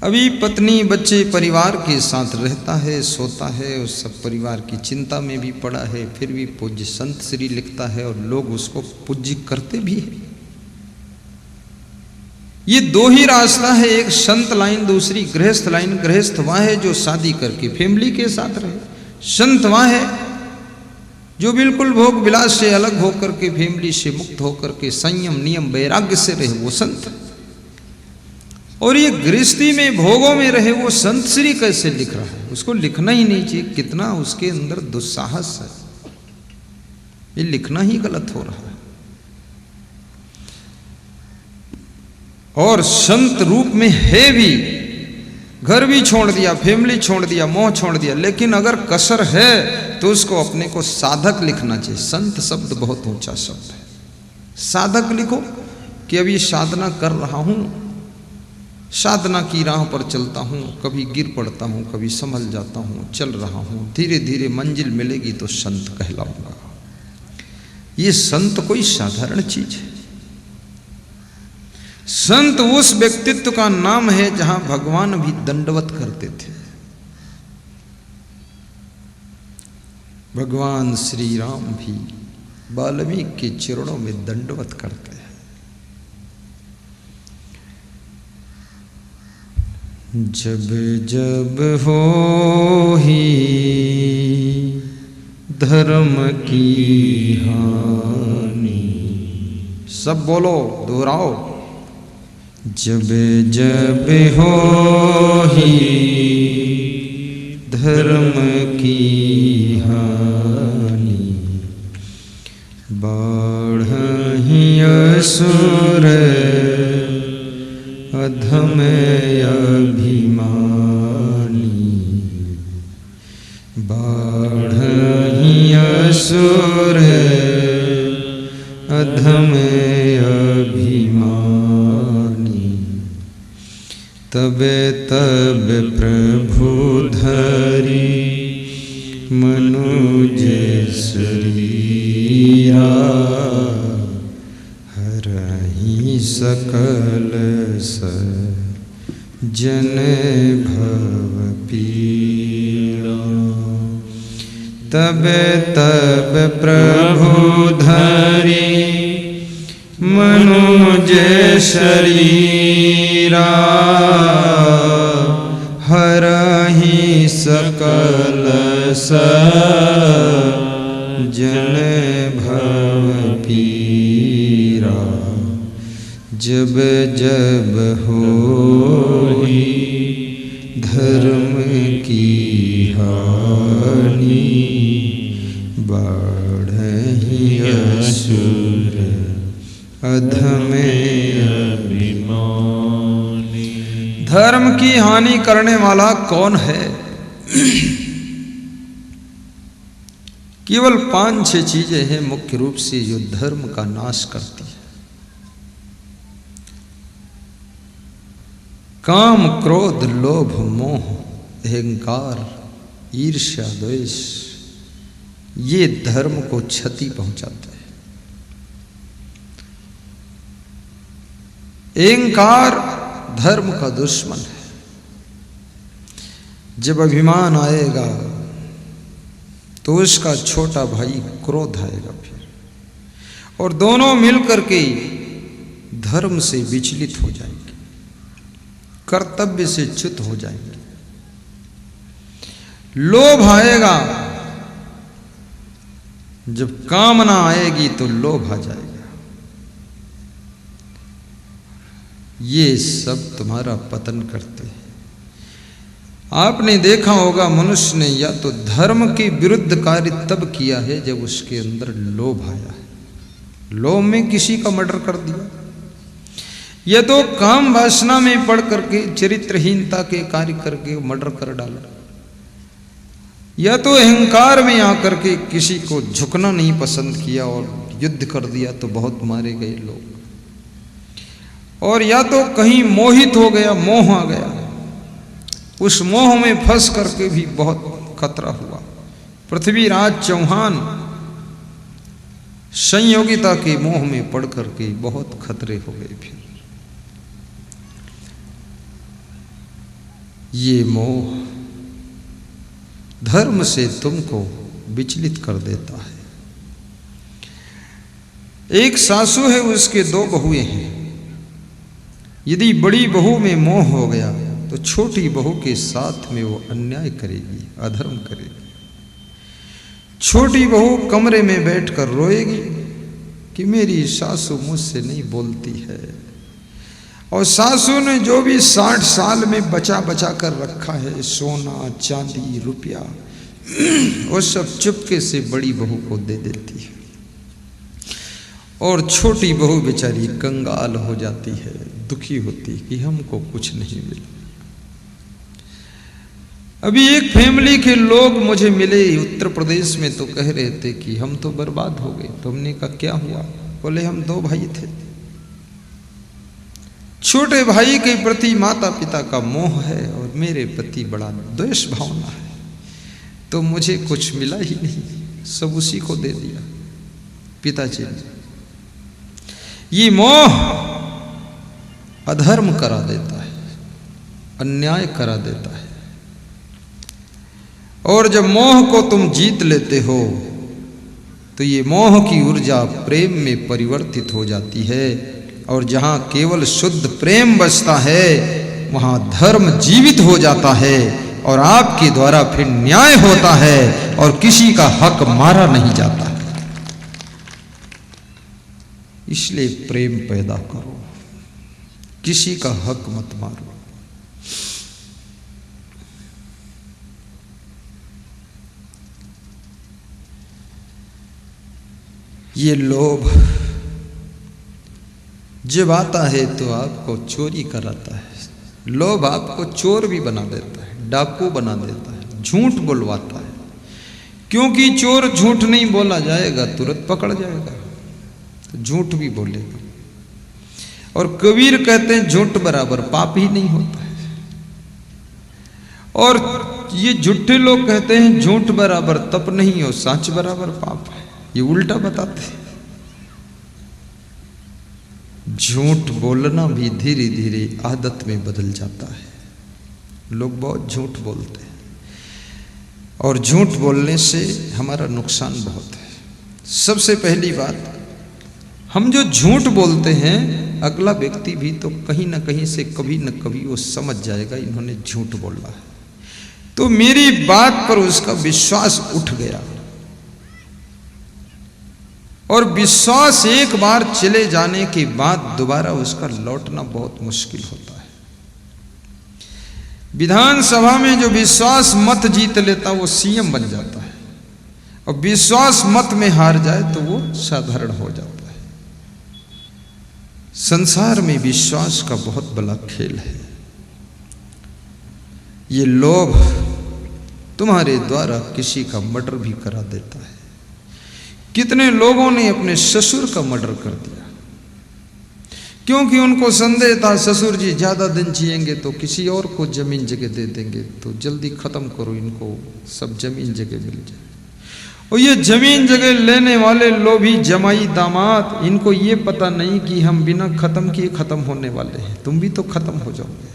अभी पत्नी बच्चे परिवार के साथ रहता है, सोता है, उस सब परिवार की चिंता में भी पड़ा है, फिर भी पूज्य संत श्री लिखता है और लोग उसको पूज्य करते भी हैं। ये 2 ही रास्ता है, एक संत लाइन, दूसरी गृहस्थ लाइन। गृहस्थ वह है जो शादी करके फैमिली के साथ रहे, संत वह है जो बिल्कुल भोग विलास से अलग होकर के, फैमिली से मुक्त होकर के संयम नियम वैराग्य से रहे, वो संत। और ये गृहस्थी में भोगों में रहे, वो संत श्री कैसे लिख रहा है? उसको लिखना ही नहीं चाहिए। कितना उसके अंदर दुस्साहस है, ये लिखना ही गलत हो रहा है। और संत रूप में है भी, घर भी छोड़ दिया, फैमिली छोड़ दिया, मोह छोड़ दिया, लेकिन अगर कसर है तो उसको अपने को साधक लिखना चाहिए। संत शब्द बहुत ऊंचा शब्द है। साधक लिखो कि अभी साधना कर रहा हूं, साधना की राह पर चलता हूँ, कभी गिर पड़ता हूँ, कभी संभल जाता हूँ, चल रहा हूँ, धीरे धीरे मंजिल मिलेगी तो संत कहलाऊंगा। ये संत कोई साधारण चीज है। संत उस व्यक्तित्व का नाम है जहां भगवान भी दंडवत करते थे। भगवान श्री राम भी वाल्मीकि के चरणों में दंडवत करते हैं। जब जब हो ही धर्म की हानि, सब बोलो, दोहराओ। जब जब हो ही धर्म की हानि, बढ़हि असुर अधम अभिमानी, बढ़हि असुर अधम अभिमानी। तब तब प्रभु धरि मनुज शरीरा, हरहि सकल जन भव पीड़ा। तब तब प्रभु धरि मनुज शरीरा, हरहि सकल जन भव पीरा। जब जब होई धर्म की हानि, बढ़हि असुर अधम अभिमानी। धर्म की हानि करने वाला कौन है? केवल 5-6 चीजें हैं मुख्य रूप से जो धर्म का नाश करती है। काम, क्रोध, लोभ, मोह, अहंकार, ईर्ष्या, द्वेष, ये धर्म को क्षति पहुंचाते हैं। अहंकार धर्म का दुश्मन है। जब अभिमान आएगा तो उसका छोटा भाई क्रोध आएगा फिर, और दोनों मिलकर के धर्म से विचलित हो जाएंगे, कर्तव्य से च्युत हो जाएंगे। लोभ आएगा, जब कामना आएगी तो लोभ आ जाएगा। ये सब तुम्हारा पतन करते हैं। आपने देखा होगा मनुष्य ने या तो धर्म के विरुद्ध कार्य तब किया है जब उसके अंदर लोभ आया है, लोभ में किसी का मर्डर कर दिया, या तो काम वासना में पड़ करके चरित्रहीनता के कार्य करके मर्डर कर डाला, या तो अहंकार में आकर के किसी को झुकना नहीं पसंद किया और युद्ध कर दिया तो बहुत मारे गए लोग, और या तो कहीं मोहित हो गया, मोह आ गया, उस मोह में फंस करके भी बहुत खतरा हुआ। पृथ्वीराज चौहान संयोगिता के मोह में पड़ करके बहुत खतरे हो गए। फिर ये मोह धर्म से तुमको विचलित कर देता है। एक सासू है, उसके 2 बहुएं हैं। यदि बड़ी बहू में मोह हो गया तो छोटी बहू के साथ में वो अन्याय करेगी, अधर्म करेगी। छोटी बहू कमरे में बैठकर रोएगी कि मेरी सासू मुझसे नहीं बोलती है, और सासू ने जो भी 60 साल में बचा बचा कर रखा है, सोना चांदी रुपया, वो सब चुपके से बड़ी बहू को दे देती है, और छोटी बहू बेचारी कंगाल हो जाती है, दुखी होती कि हमको कुछ नहीं मिला। अभी एक फैमिली के लोग मुझे मिले उत्तर प्रदेश में, तो कह रहे थे कि हम तो बर्बाद हो गए। तो हमने कहा क्या हुआ? बोले हम 2 भाई थे, छोटे भाई के प्रति माता पिता का मोह है और मेरे प्रति बड़ा द्वेष भावना है, तो मुझे कुछ मिला ही नहीं, सब उसी को दे दिया पिताजी ने। ये मोह अधर्म करा देता है, अन्याय करा देता है। और जब मोह को तुम जीत लेते हो तो ये मोह की ऊर्जा प्रेम में परिवर्तित हो जाती है, और जहाँ केवल शुद्ध प्रेम बचता है वहाँ धर्म जीवित हो जाता है, और आपके द्वारा फिर न्याय होता है और किसी का हक मारा नहीं जाता। इसलिए प्रेम पैदा करो, किसी का हक मत मारो। ये लोभ जब आता है तो आपको चोरी कराता है। लोभ आपको चोर भी बना देता है, डाकू बना देता है, झूठ बुलवाता है। क्योंकि चोर झूठ नहीं बोला जाएगा तुरंत पकड़ जाएगा, तो झूठ भी बोलेगा। और कबीर कहते हैं झूठ बराबर पाप ही नहीं होता है। और ये झूठे लोग कहते हैं झूठ बराबर तप नहीं और सच बराबर पाप है। ये उल्टा बताते हैं। झूठ बोलना भी धीरे धीरे आदत में बदल जाता है। लोग बहुत झूठ बोलते हैं और झूठ बोलने से हमारा नुकसान बहुत है। सबसे पहली बात, हम जो झूठ बोलते हैं अगला व्यक्ति भी तो कहीं ना कहीं से कभी न कभी वो समझ जाएगा इन्होंने झूठ बोला है, तो मेरी बात पर उसका विश्वास उठ गया। और विश्वास एक बार चले जाने के बाद दोबारा उसका लौटना बहुत मुश्किल होता है। विधानसभा में जो विश्वास मत जीत लेता वो सीएम बन जाता है, और विश्वास मत में हार जाए तो वो साधारण हो जाता है। संसार में विश्वास का बहुत बड़ा खेल है। ये लोभ तुम्हारे द्वारा किसी का मर्डर भी करा देता है। कितने लोगों ने अपने ससुर का मर्डर कर दिया क्योंकि उनको संदेह था ससुर जी ज्यादा दिन जिएंगे तो किसी और को जमीन जगह दे देंगे, तो जल्दी खत्म करो इनको, सब जमीन जगह मिल जाए। और ये जमीन जगह लेने वाले लोभी जमाई दामाद, इनको ये पता नहीं कि हम बिना खत्म किए खत्म होने वाले हैं। तुम भी तो खत्म हो जाओगे,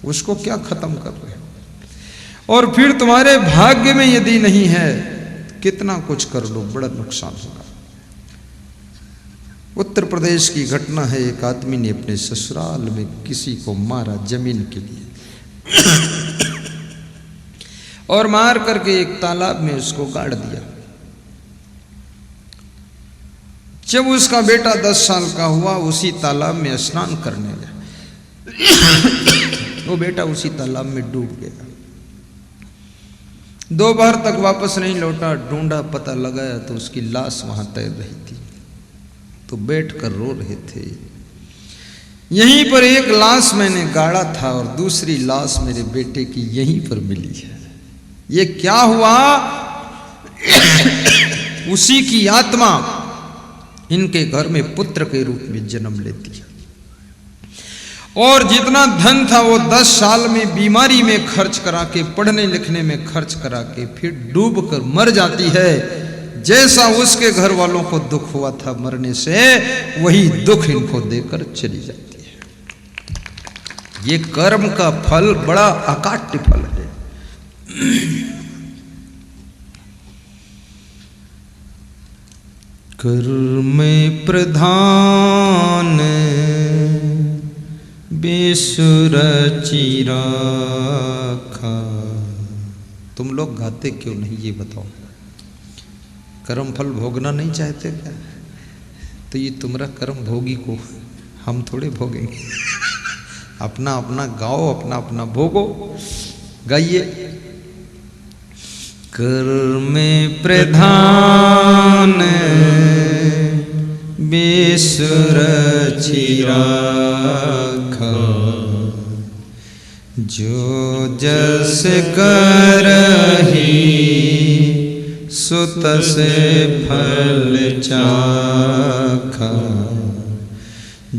उसको क्या खत्म कर रहे हो। और फिर तुम्हारे भाग्य में यदि नहीं है, कितना कुछ कर लो बड़ा नुकसान होगा। उत्तर प्रदेश की घटना है, एक आदमी ने अपने ससुराल में किसी को मारा जमीन के लिए और मार करके एक तालाब में उसको गाड़ दिया। जब उसका बेटा 10 साल का हुआ, उसी तालाब में स्नान करने गया वो बेटा उसी तालाब में डूब गया। दोपहर तक वापस नहीं लौटा, ढूंढा, पता लगाया तो उसकी लाश वहां तैर रही थी। तो बैठकर रो रहे थे। यहीं पर एक लाश मैंने गाड़ा था और दूसरी लाश मेरे बेटे की यहीं पर मिली है। ये क्या हुआ? उसी की आत्मा इनके घर में पुत्र के रूप में जन्म लेती है। और जितना धन था वो 10 साल में बीमारी में खर्च करा के, पढ़ने लिखने में खर्च करा के फिर डूब कर मर जाती है। जैसा उसके घर वालों को दुख हुआ था मरने से, वही दुख इनको देकर चली जाती है। ये कर्म का फल बड़ा अकाट्य फल है। कर्म प्रधान बेसुर चिराखा। तुम लोग गाते क्यों नहीं ये बताओ? कर्म फल भोगना नहीं चाहते क्या? तो ये तुम्हारा कर्म भोगी को हम थोड़े भोगेंगे। अपना अपना गाओ, अपना अपना भोगो। गाइए। कर्म प्रधान बेसुर चिराखा, जो जस करहि सुत से फल चाखा।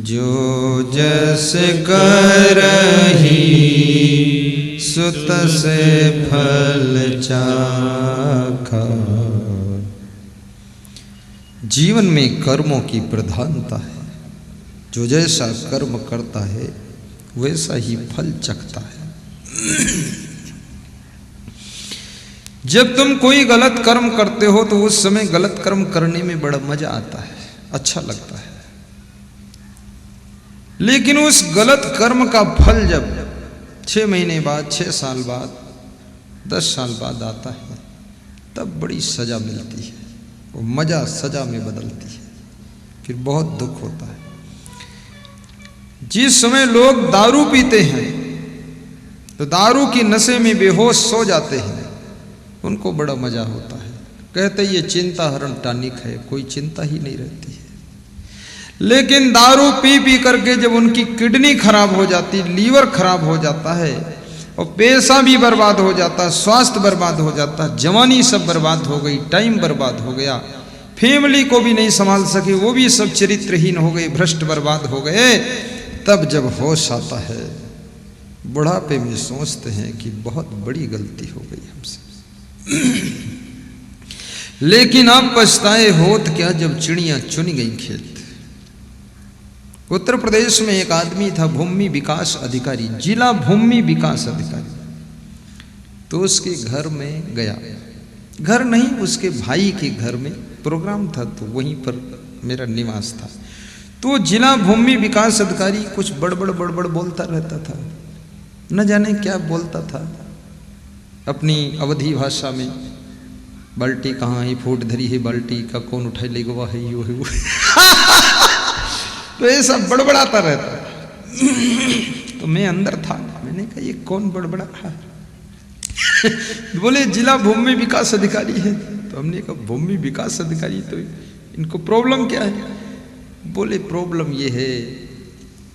जो जस करहि सुत से फल चाखा। जीवन में कर्मों की प्रधानता है। जो जैसा कर्म करता है वैसा ही फल चखता है। जब तुम कोई गलत कर्म करते हो तो उस समय गलत कर्म करने में बड़ा मजा आता है, अच्छा लगता है, लेकिन उस गलत कर्म का फल जब 6 महीने बाद, 6 साल बाद, 10 साल बाद आता है, तब बड़ी सजा मिलती है। वो मजा सजा में बदलती है, फिर बहुत दुख होता है। जिस समय लोग दारू पीते हैं तो दारू की नशे में बेहोश सो जाते हैं, उनको बड़ा मजा होता है, कहते ये चिंता हरण टॉनिक है, कोई चिंता ही नहीं रहती है। लेकिन दारू पी पी करके जब उनकी किडनी खराब हो जाती, लीवर खराब हो जाता है और पैसा भी बर्बाद हो जाता, स्वास्थ्य बर्बाद हो जाता, जवानी सब बर्बाद हो गई, टाइम बर्बाद हो गया, फैमिली को भी नहीं संभाल सके, वो भी सब चरित्रहीन हो गए, भ्रष्ट बर्बाद हो गए, तब जब होश आता है बुढ़ापे में सोचते हैं कि बहुत बड़ी गलती हो गई हमसे। लेकिन अब पछताए होत क्या जब चिड़ियां चुन गई खेत। उत्तर प्रदेश में एक आदमी था, भूमि विकास अधिकारी, जिला भूमि विकास अधिकारी। तो उसके घर में गया, घर नहीं उसके भाई के घर में प्रोग्राम था, तो वहीं पर मेरा निवास था। तो जिला भूमि विकास अधिकारी कुछ बड़बड़ बोलता रहता था, न जाने क्या बोलता था अपनी अवधी भाषा में। बाल्टी कहाँ है, फूट धरी है बाल्टी का, कौन उठाई ले गवा है, यो है वो। तो ये सब बड़बड़ाता रहता था। तो मैं अंदर था, मैंने कहा ये कौन बड़बड़ा रहा है। बोले जिला भूमि विकास अधिकारी है। तो हमने कहा भूमि विकास अधिकारी, तो इनको प्रॉब्लम क्या है। बोले प्रॉब्लम ये है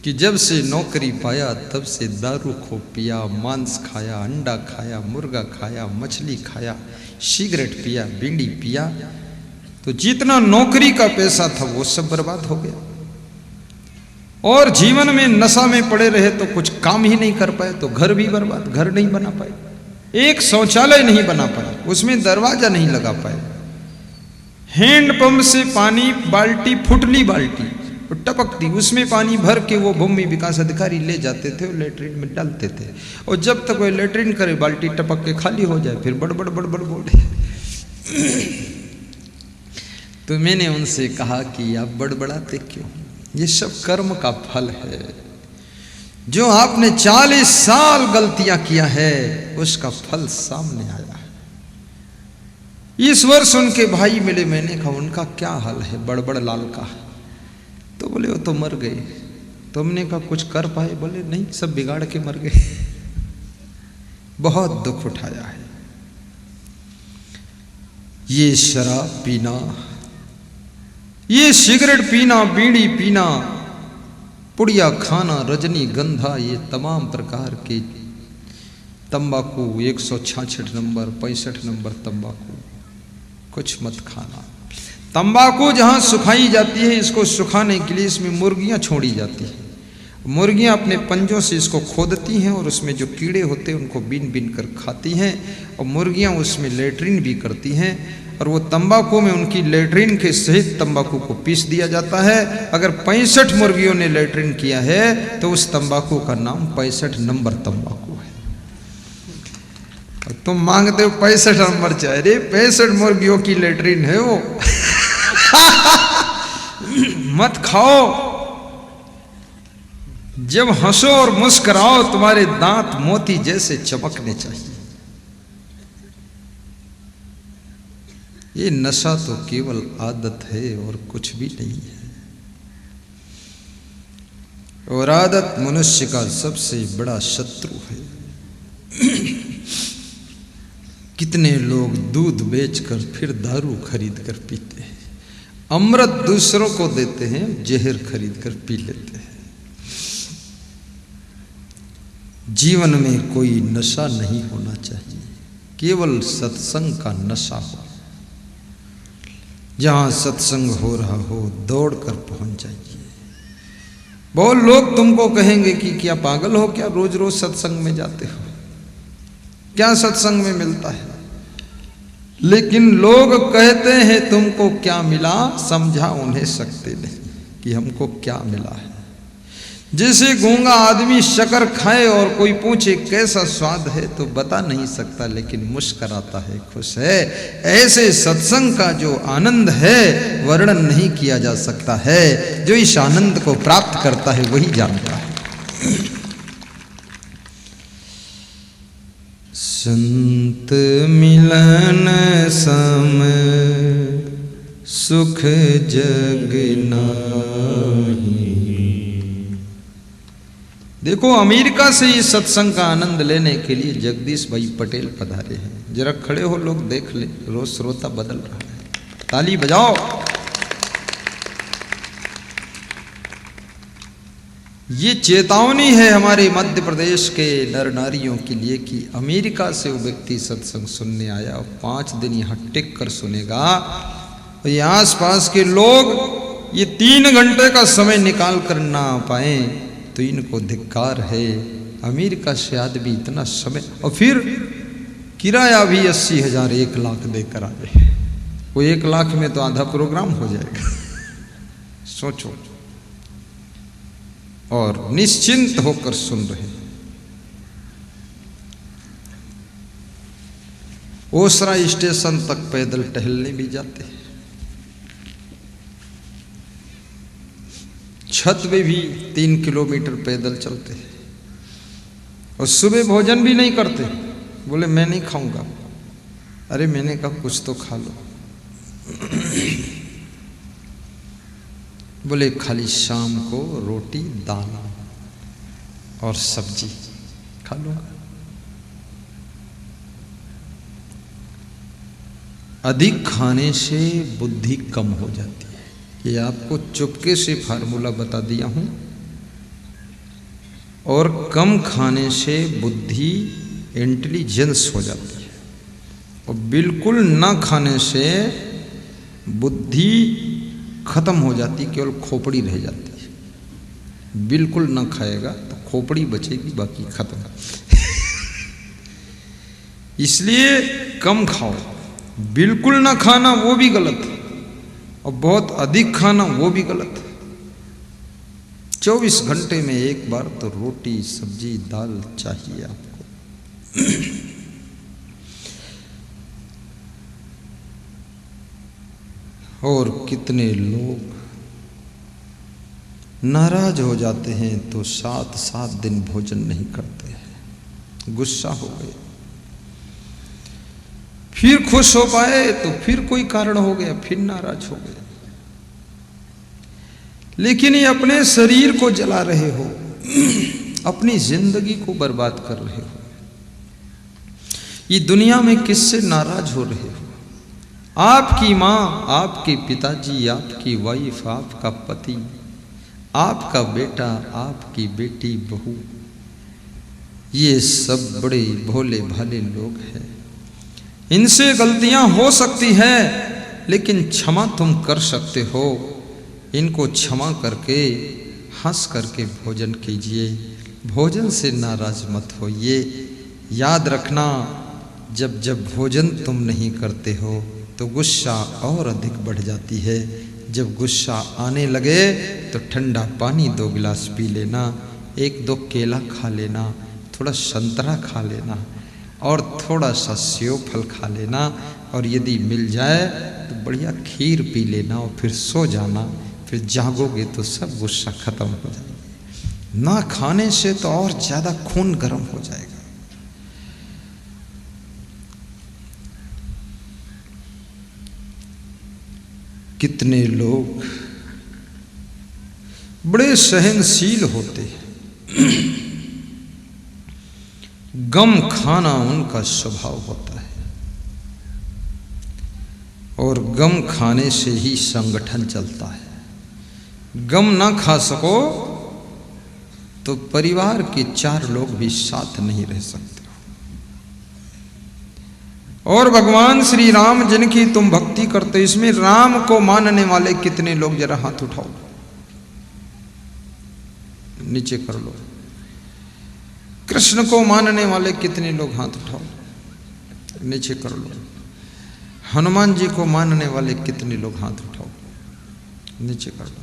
कि जब से नौकरी पाया तब से दारू खूब पिया, मांस खाया, अंडा खाया, मुर्गा खाया, मछली खाया, सिगरेट पिया, बीड़ी पिया, तो जितना नौकरी का पैसा था वो सब बर्बाद हो गया। और जीवन में नशा में पड़े रहे तो कुछ काम ही नहीं कर पाए, तो घर भी बर्बाद, घर नहीं बना पाए, एक शौचालय नहीं बना पाए, उसमें दरवाजा नहीं लगा पाए। हैंडपंप से पानी बाल्टी, फुटली बाल्टी टपकती, उसमें पानी भर के वो भूमि विकास अधिकारी ले जाते थे और लेटरिन में डालते थे। और जब तक वो लेटरिन करे बाल्टी टपक के खाली हो जाए, फिर बड़बड़ बोले। तो मैंने उनसे कहा कि आप बड़बड़ाते क्यों, ये सब कर्म का फल है। जो आपने 40 साल गलतियां किया है उसका फल सामने आया है। इस वर्ष उनके भाई मिले, मैंने कहा उनका क्या हाल है बड़बड़ लाल का। तो बोले वो तो मर गए। तो हमने कहा कुछ कर पाए, बोले नहीं, सब बिगाड़ के मर गए। बहुत दुख उठाया है। ये शराब पीना, ये सिगरेट पीना, बीड़ी पीना, पुड़िया खाना, रजनी गंधा, ये तमाम प्रकार के तंबाकू, 166 नंबर, 65 नंबर तंबाकू, कुछ मत खाना। तंबाकू जहाँ सुखाई जाती है, इसको सुखाने के लिए इसमें मुर्गियाँ छोड़ी जाती हैं। मुर्गियाँ अपने पंजों से इसको खोदती हैं और उसमें जो कीड़े होते हैं उनको बीन बीन कर खाती हैं, और मुर्गियाँ उसमें लेटरिन भी करती हैं। और वो तंबाकू में उनकी लेटरिन के सहित तंबाकू को पीस दिया जाता है। अगर 65 मुर्गियों ने लेटरिन किया है तो उस तंबाकू का नाम 65 नंबर तंबाकू है। और तुम मांगते हो 65 नंबर चाहे, रे 65 मुर्गियों की लेटरिन है वो। मत खाओ। जब हंसो और मुस्कुराओ तुम्हारे दांत मोती जैसे चमकने चाहिए। ये नशा तो केवल आदत है और कुछ भी नहीं है। और आदत मनुष्य का सबसे बड़ा शत्रु है। कितने लोग दूध बेचकर फिर दारू खरीद कर पीते हैं, अमृत दूसरों को देते हैं, जहर खरीद कर पी लेते हैं। जीवन में कोई नशा नहीं होना चाहिए, केवल सत्संग का नशा हो। जहां सत्संग हो रहा हो दौड़कर पहुंच जाइए। बहुत लोग तुमको कहेंगे कि क्या पागल हो क्या, रोज रोज सत्संग में जाते हो, क्या सत्संग में मिलता है। लेकिन लोग कहते हैं तुमको क्या मिला, समझा उन्हें सकते नहीं कि हमको क्या मिला है। जैसे गूंगा आदमी शक्कर खाए और कोई पूछे कैसा स्वाद है तो बता नहीं सकता, लेकिन मुस्कुराता है, खुश है। ऐसे सत्संग का जो आनंद है वर्णन नहीं किया जा सकता है। जो इस आनंद को प्राप्त करता है वही जानता है। संत मिलन सम सुख जग नाही। देखो, अमेरिका से इस सत्संग का आनंद लेने के लिए जगदीश भाई पटेल पधारे हैं। जरा खड़े हो लोग, देख ले, रोज श्रोता बदल रहा है। ताली बजाओ। ये चेतावनी है हमारे मध्य प्रदेश के नर नारियों के लिए कि अमेरिका से वो व्यक्ति सत्संग सुनने आया और 5 दिन यहाँ टिक कर सुनेगा। और ये आस पास के लोग ये 3 घंटे का समय निकाल कर ना आ पाए तो इनको धिक्कार है। अमेरिका से आदमी इतना समय, और फिर किराया भी 80,000 1 लाख देकर आ जाए। वो 1 लाख में तो आधा प्रोग्राम हो जाएगा। सोचो। और निश्चिंत होकर सुन रहे। ओसरा स्टेशन तक पैदल टहलने भी जाते हैं। छत में भी 3 किलोमीटर पैदल चलते हैं। और सुबह भोजन भी नहीं करते। बोले मैं नहीं खाऊंगा। अरे मैंने कहा कुछ तो खा लो। बोले खाली शाम को रोटी दाल और सब्जी खा लो। अधिक खाने से बुद्धि कम हो जाती है। ये आपको चुपके से फार्मूला बता दिया हूं। और कम खाने से बुद्धि इंटेलिजेंस हो जाती है। और बिल्कुल ना खाने से बुद्धि खत्म हो जाती, केवल खोपड़ी रह जाती है। बिल्कुल ना खाएगा तो खोपड़ी बचेगी, बाकी खत्म। इसलिए कम खाओ। बिल्कुल ना खाना वो भी गलत है, और बहुत अधिक खाना वो भी गलत है। 24 घंटे में एक बार तो रोटी सब्जी दाल चाहिए आपको। और कितने लोग नाराज हो जाते हैं तो 7 दिन भोजन नहीं करते हैं। गुस्सा हो गए, फिर खुश हो पाए तो फिर कोई कारण हो गया, फिर नाराज हो गए। लेकिन ये अपने शरीर को जला रहे हो, अपनी जिंदगी को बर्बाद कर रहे हो। ये दुनिया में किससे नाराज हो रहे हो? आपकी माँ, आपके पिताजी, आपकी वाइफ, आपका पति, आपका बेटा, आपकी बेटी, बहू, ये सब बड़े भोले भाले लोग हैं। इनसे गलतियां हो सकती है, लेकिन क्षमा तुम कर सकते हो। इनको क्षमा करके हंस करके भोजन कीजिए। भोजन से नाराज मत होइए। याद रखना, जब जब भोजन तुम नहीं करते हो तो गुस्सा और अधिक बढ़ जाती है। जब गुस्सा आने लगे तो ठंडा पानी 2 गिलास पी लेना, 1-2 केला खा लेना, थोड़ा संतरा खा लेना और थोड़ा सा सेव फल खा लेना। और यदि मिल जाए तो बढ़िया खीर पी लेना और फिर सो जाना। फिर जागोगे तो सब गुस्सा खत्म हो जाएगा। ना खाने से तो और ज़्यादा खून गर्म हो जाएगा। कितने लोग बड़े सहनशील होते हैं। गम खाना उनका स्वभाव होता है। और गम खाने से ही संगठन चलता है। गम ना खा सको तो परिवार के 4 लोग भी साथ नहीं रह सकते। और भगवान श्री राम जिनकी तुम भक्ति करते हो, इसमें राम को मानने वाले कितने लोग, जरा हाथ उठाओ, नीचे कर लो। कृष्ण को मानने वाले कितने लोग, हाथ उठाओ, नीचे कर लो। हनुमान जी को मानने वाले कितने लोग, हाथ उठाओ, नीचे कर लो।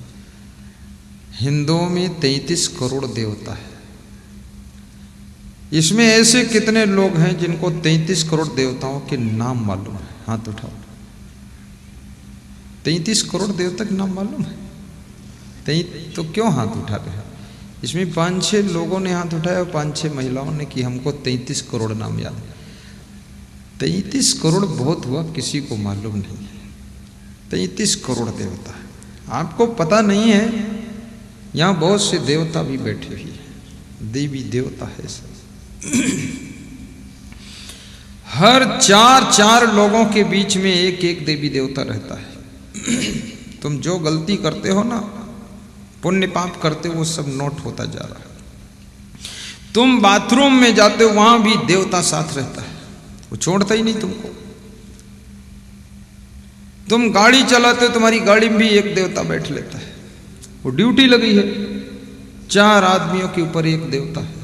हिंदुओं में 33 करोड़ देवता है। इसमें ऐसे कितने लोग हैं जिनको 33 करोड़ देवताओं के नाम मालूम है? हाथ उठाओ। 33 करोड़ देवता के नाम मालूम है? तो क्यों हाथ उठा रहे हैं? इसमें 5-6 लोगों ने हाथ उठाया और 5-6 महिलाओं ने कि हमको 33 करोड़ नाम याद है। 33 करोड़ बहुत हुआ, किसी को मालूम नहीं है। 33 करोड़ देवता है, आपको पता नहीं है। यहाँ बहुत से देवता भी बैठे हुए हैं, देवी देवता है सब। हर 4 लोगों के बीच में एक देवी देवता रहता है। तुम जो गलती करते हो ना, पुण्य पाप करते हो, वो सब नोट होता जा रहा है। तुम बाथरूम में जाते हो, वहां भी देवता साथ रहता है, वो छोड़ता ही नहीं तुमको। तुम गाड़ी चलाते हो, तुम्हारी गाड़ी में भी एक देवता बैठ लेता है, वो ड्यूटी लगी है। 4 आदमियों के ऊपर एक देवता है।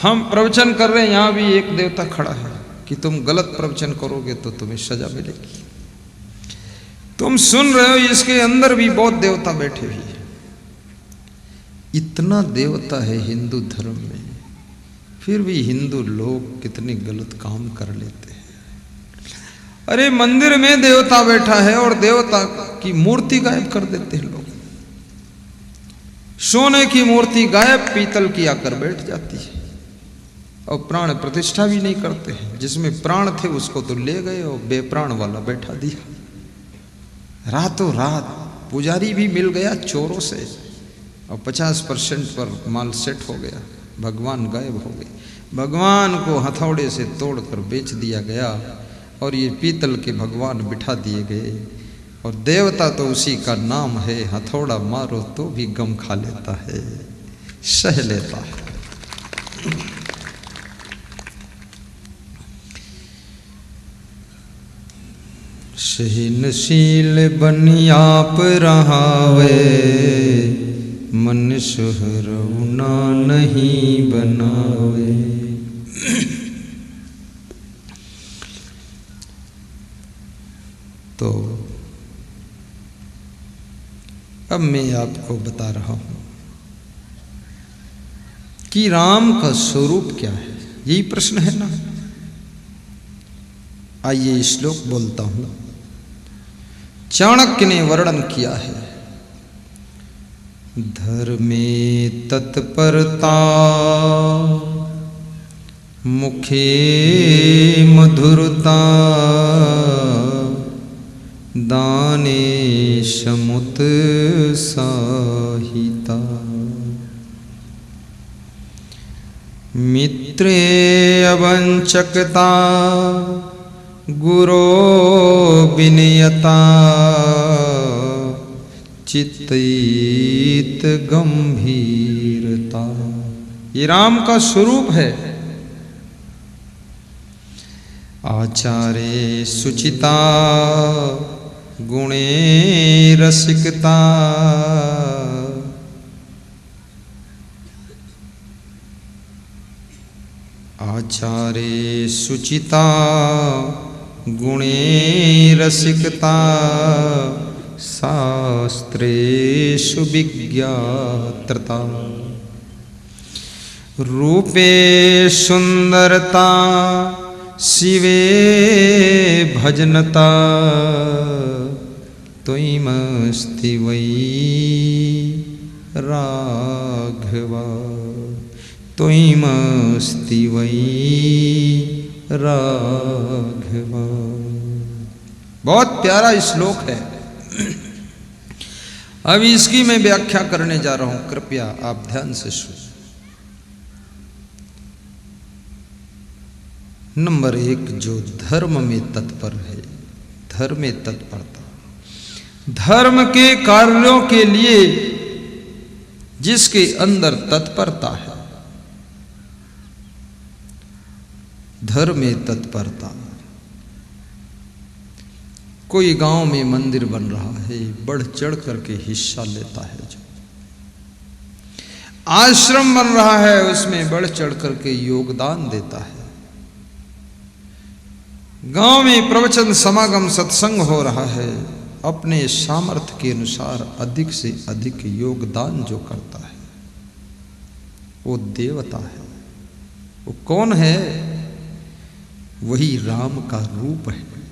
हम प्रवचन कर रहे हैं, यहां भी एक देवता खड़ा है कि तुम गलत प्रवचन करोगे तो तुम्हें सजा मिलेगी। तुम सुन रहे हो, इसके अंदर भी बहुत देवता बैठे हुए हैं। इतना देवता है हिंदू धर्म में, फिर भी हिंदू लोग कितने गलत काम कर लेते हैं। अरे मंदिर में देवता बैठा है और देवता की मूर्ति गायब कर देते हैं लोग। सोने की मूर्ति गायब, पीतल की आकर बैठ जाती है और प्राण प्रतिष्ठा भी नहीं करते हैं। जिसमें प्राण थे उसको तो ले गए और बेप्राण वाला बैठा दिया। रातों रात पुजारी भी मिल गया चोरों से और 50% पर माल सेट हो गया। भगवान गायब हो गए। भगवान को हथौड़े से तोड़कर बेच दिया गया और ये पीतल के भगवान बिठा दिए गए। और देवता तो उसी का नाम है, हथौड़ा मारो तो भी गम खा लेता है, सह लेता है। सहनशील बनी आप रहावे, मन सुहरौना नहीं बनावे। तो अब मैं आपको बता रहा हूं कि राम का स्वरूप क्या है। यही प्रश्न है ना। आइए श्लोक बोलता हूं। चाणक्य ने वर्णन किया है, धर्मे तत्परता मुखे मधुरता दाने समुत्साहिता। मित्रे अवंचकता गुरो विनयता चित्तित गंभीरता। ये राम का स्वरूप है। आचार्य सुचिता गुणे रसिकता आचार्य सुचिता गुणे रसिकता शास्त्रेषु विज्ञात्रता। रूपे सुंदरता शिवे भजनता त्वयिमस्ति वै राघवा त्वयिमस्ति वै राघवा। बहुत प्यारा श्लोक है। अब इसकी मैं व्याख्या करने जा रहा हूं, कृपया आप ध्यान से सुनिए। नंबर 1, जो धर्म में तत्पर है, धर्म में तत्परता, धर्म के कार्यों के लिए जिसके अंदर तत्परता है, धर्म में तत्परता। कोई गांव में मंदिर बन रहा है, बढ़ चढ़ करके हिस्सा लेता है। जो आश्रम बन रहा है उसमें बढ़ चढ़ करके योगदान देता है। गांव में प्रवचन समागम सत्संग हो रहा है अपने सामर्थ्य के अनुसार अधिक से अधिक योगदान जो करता है वो देवता है। वो कौन है? वही राम का रूप है।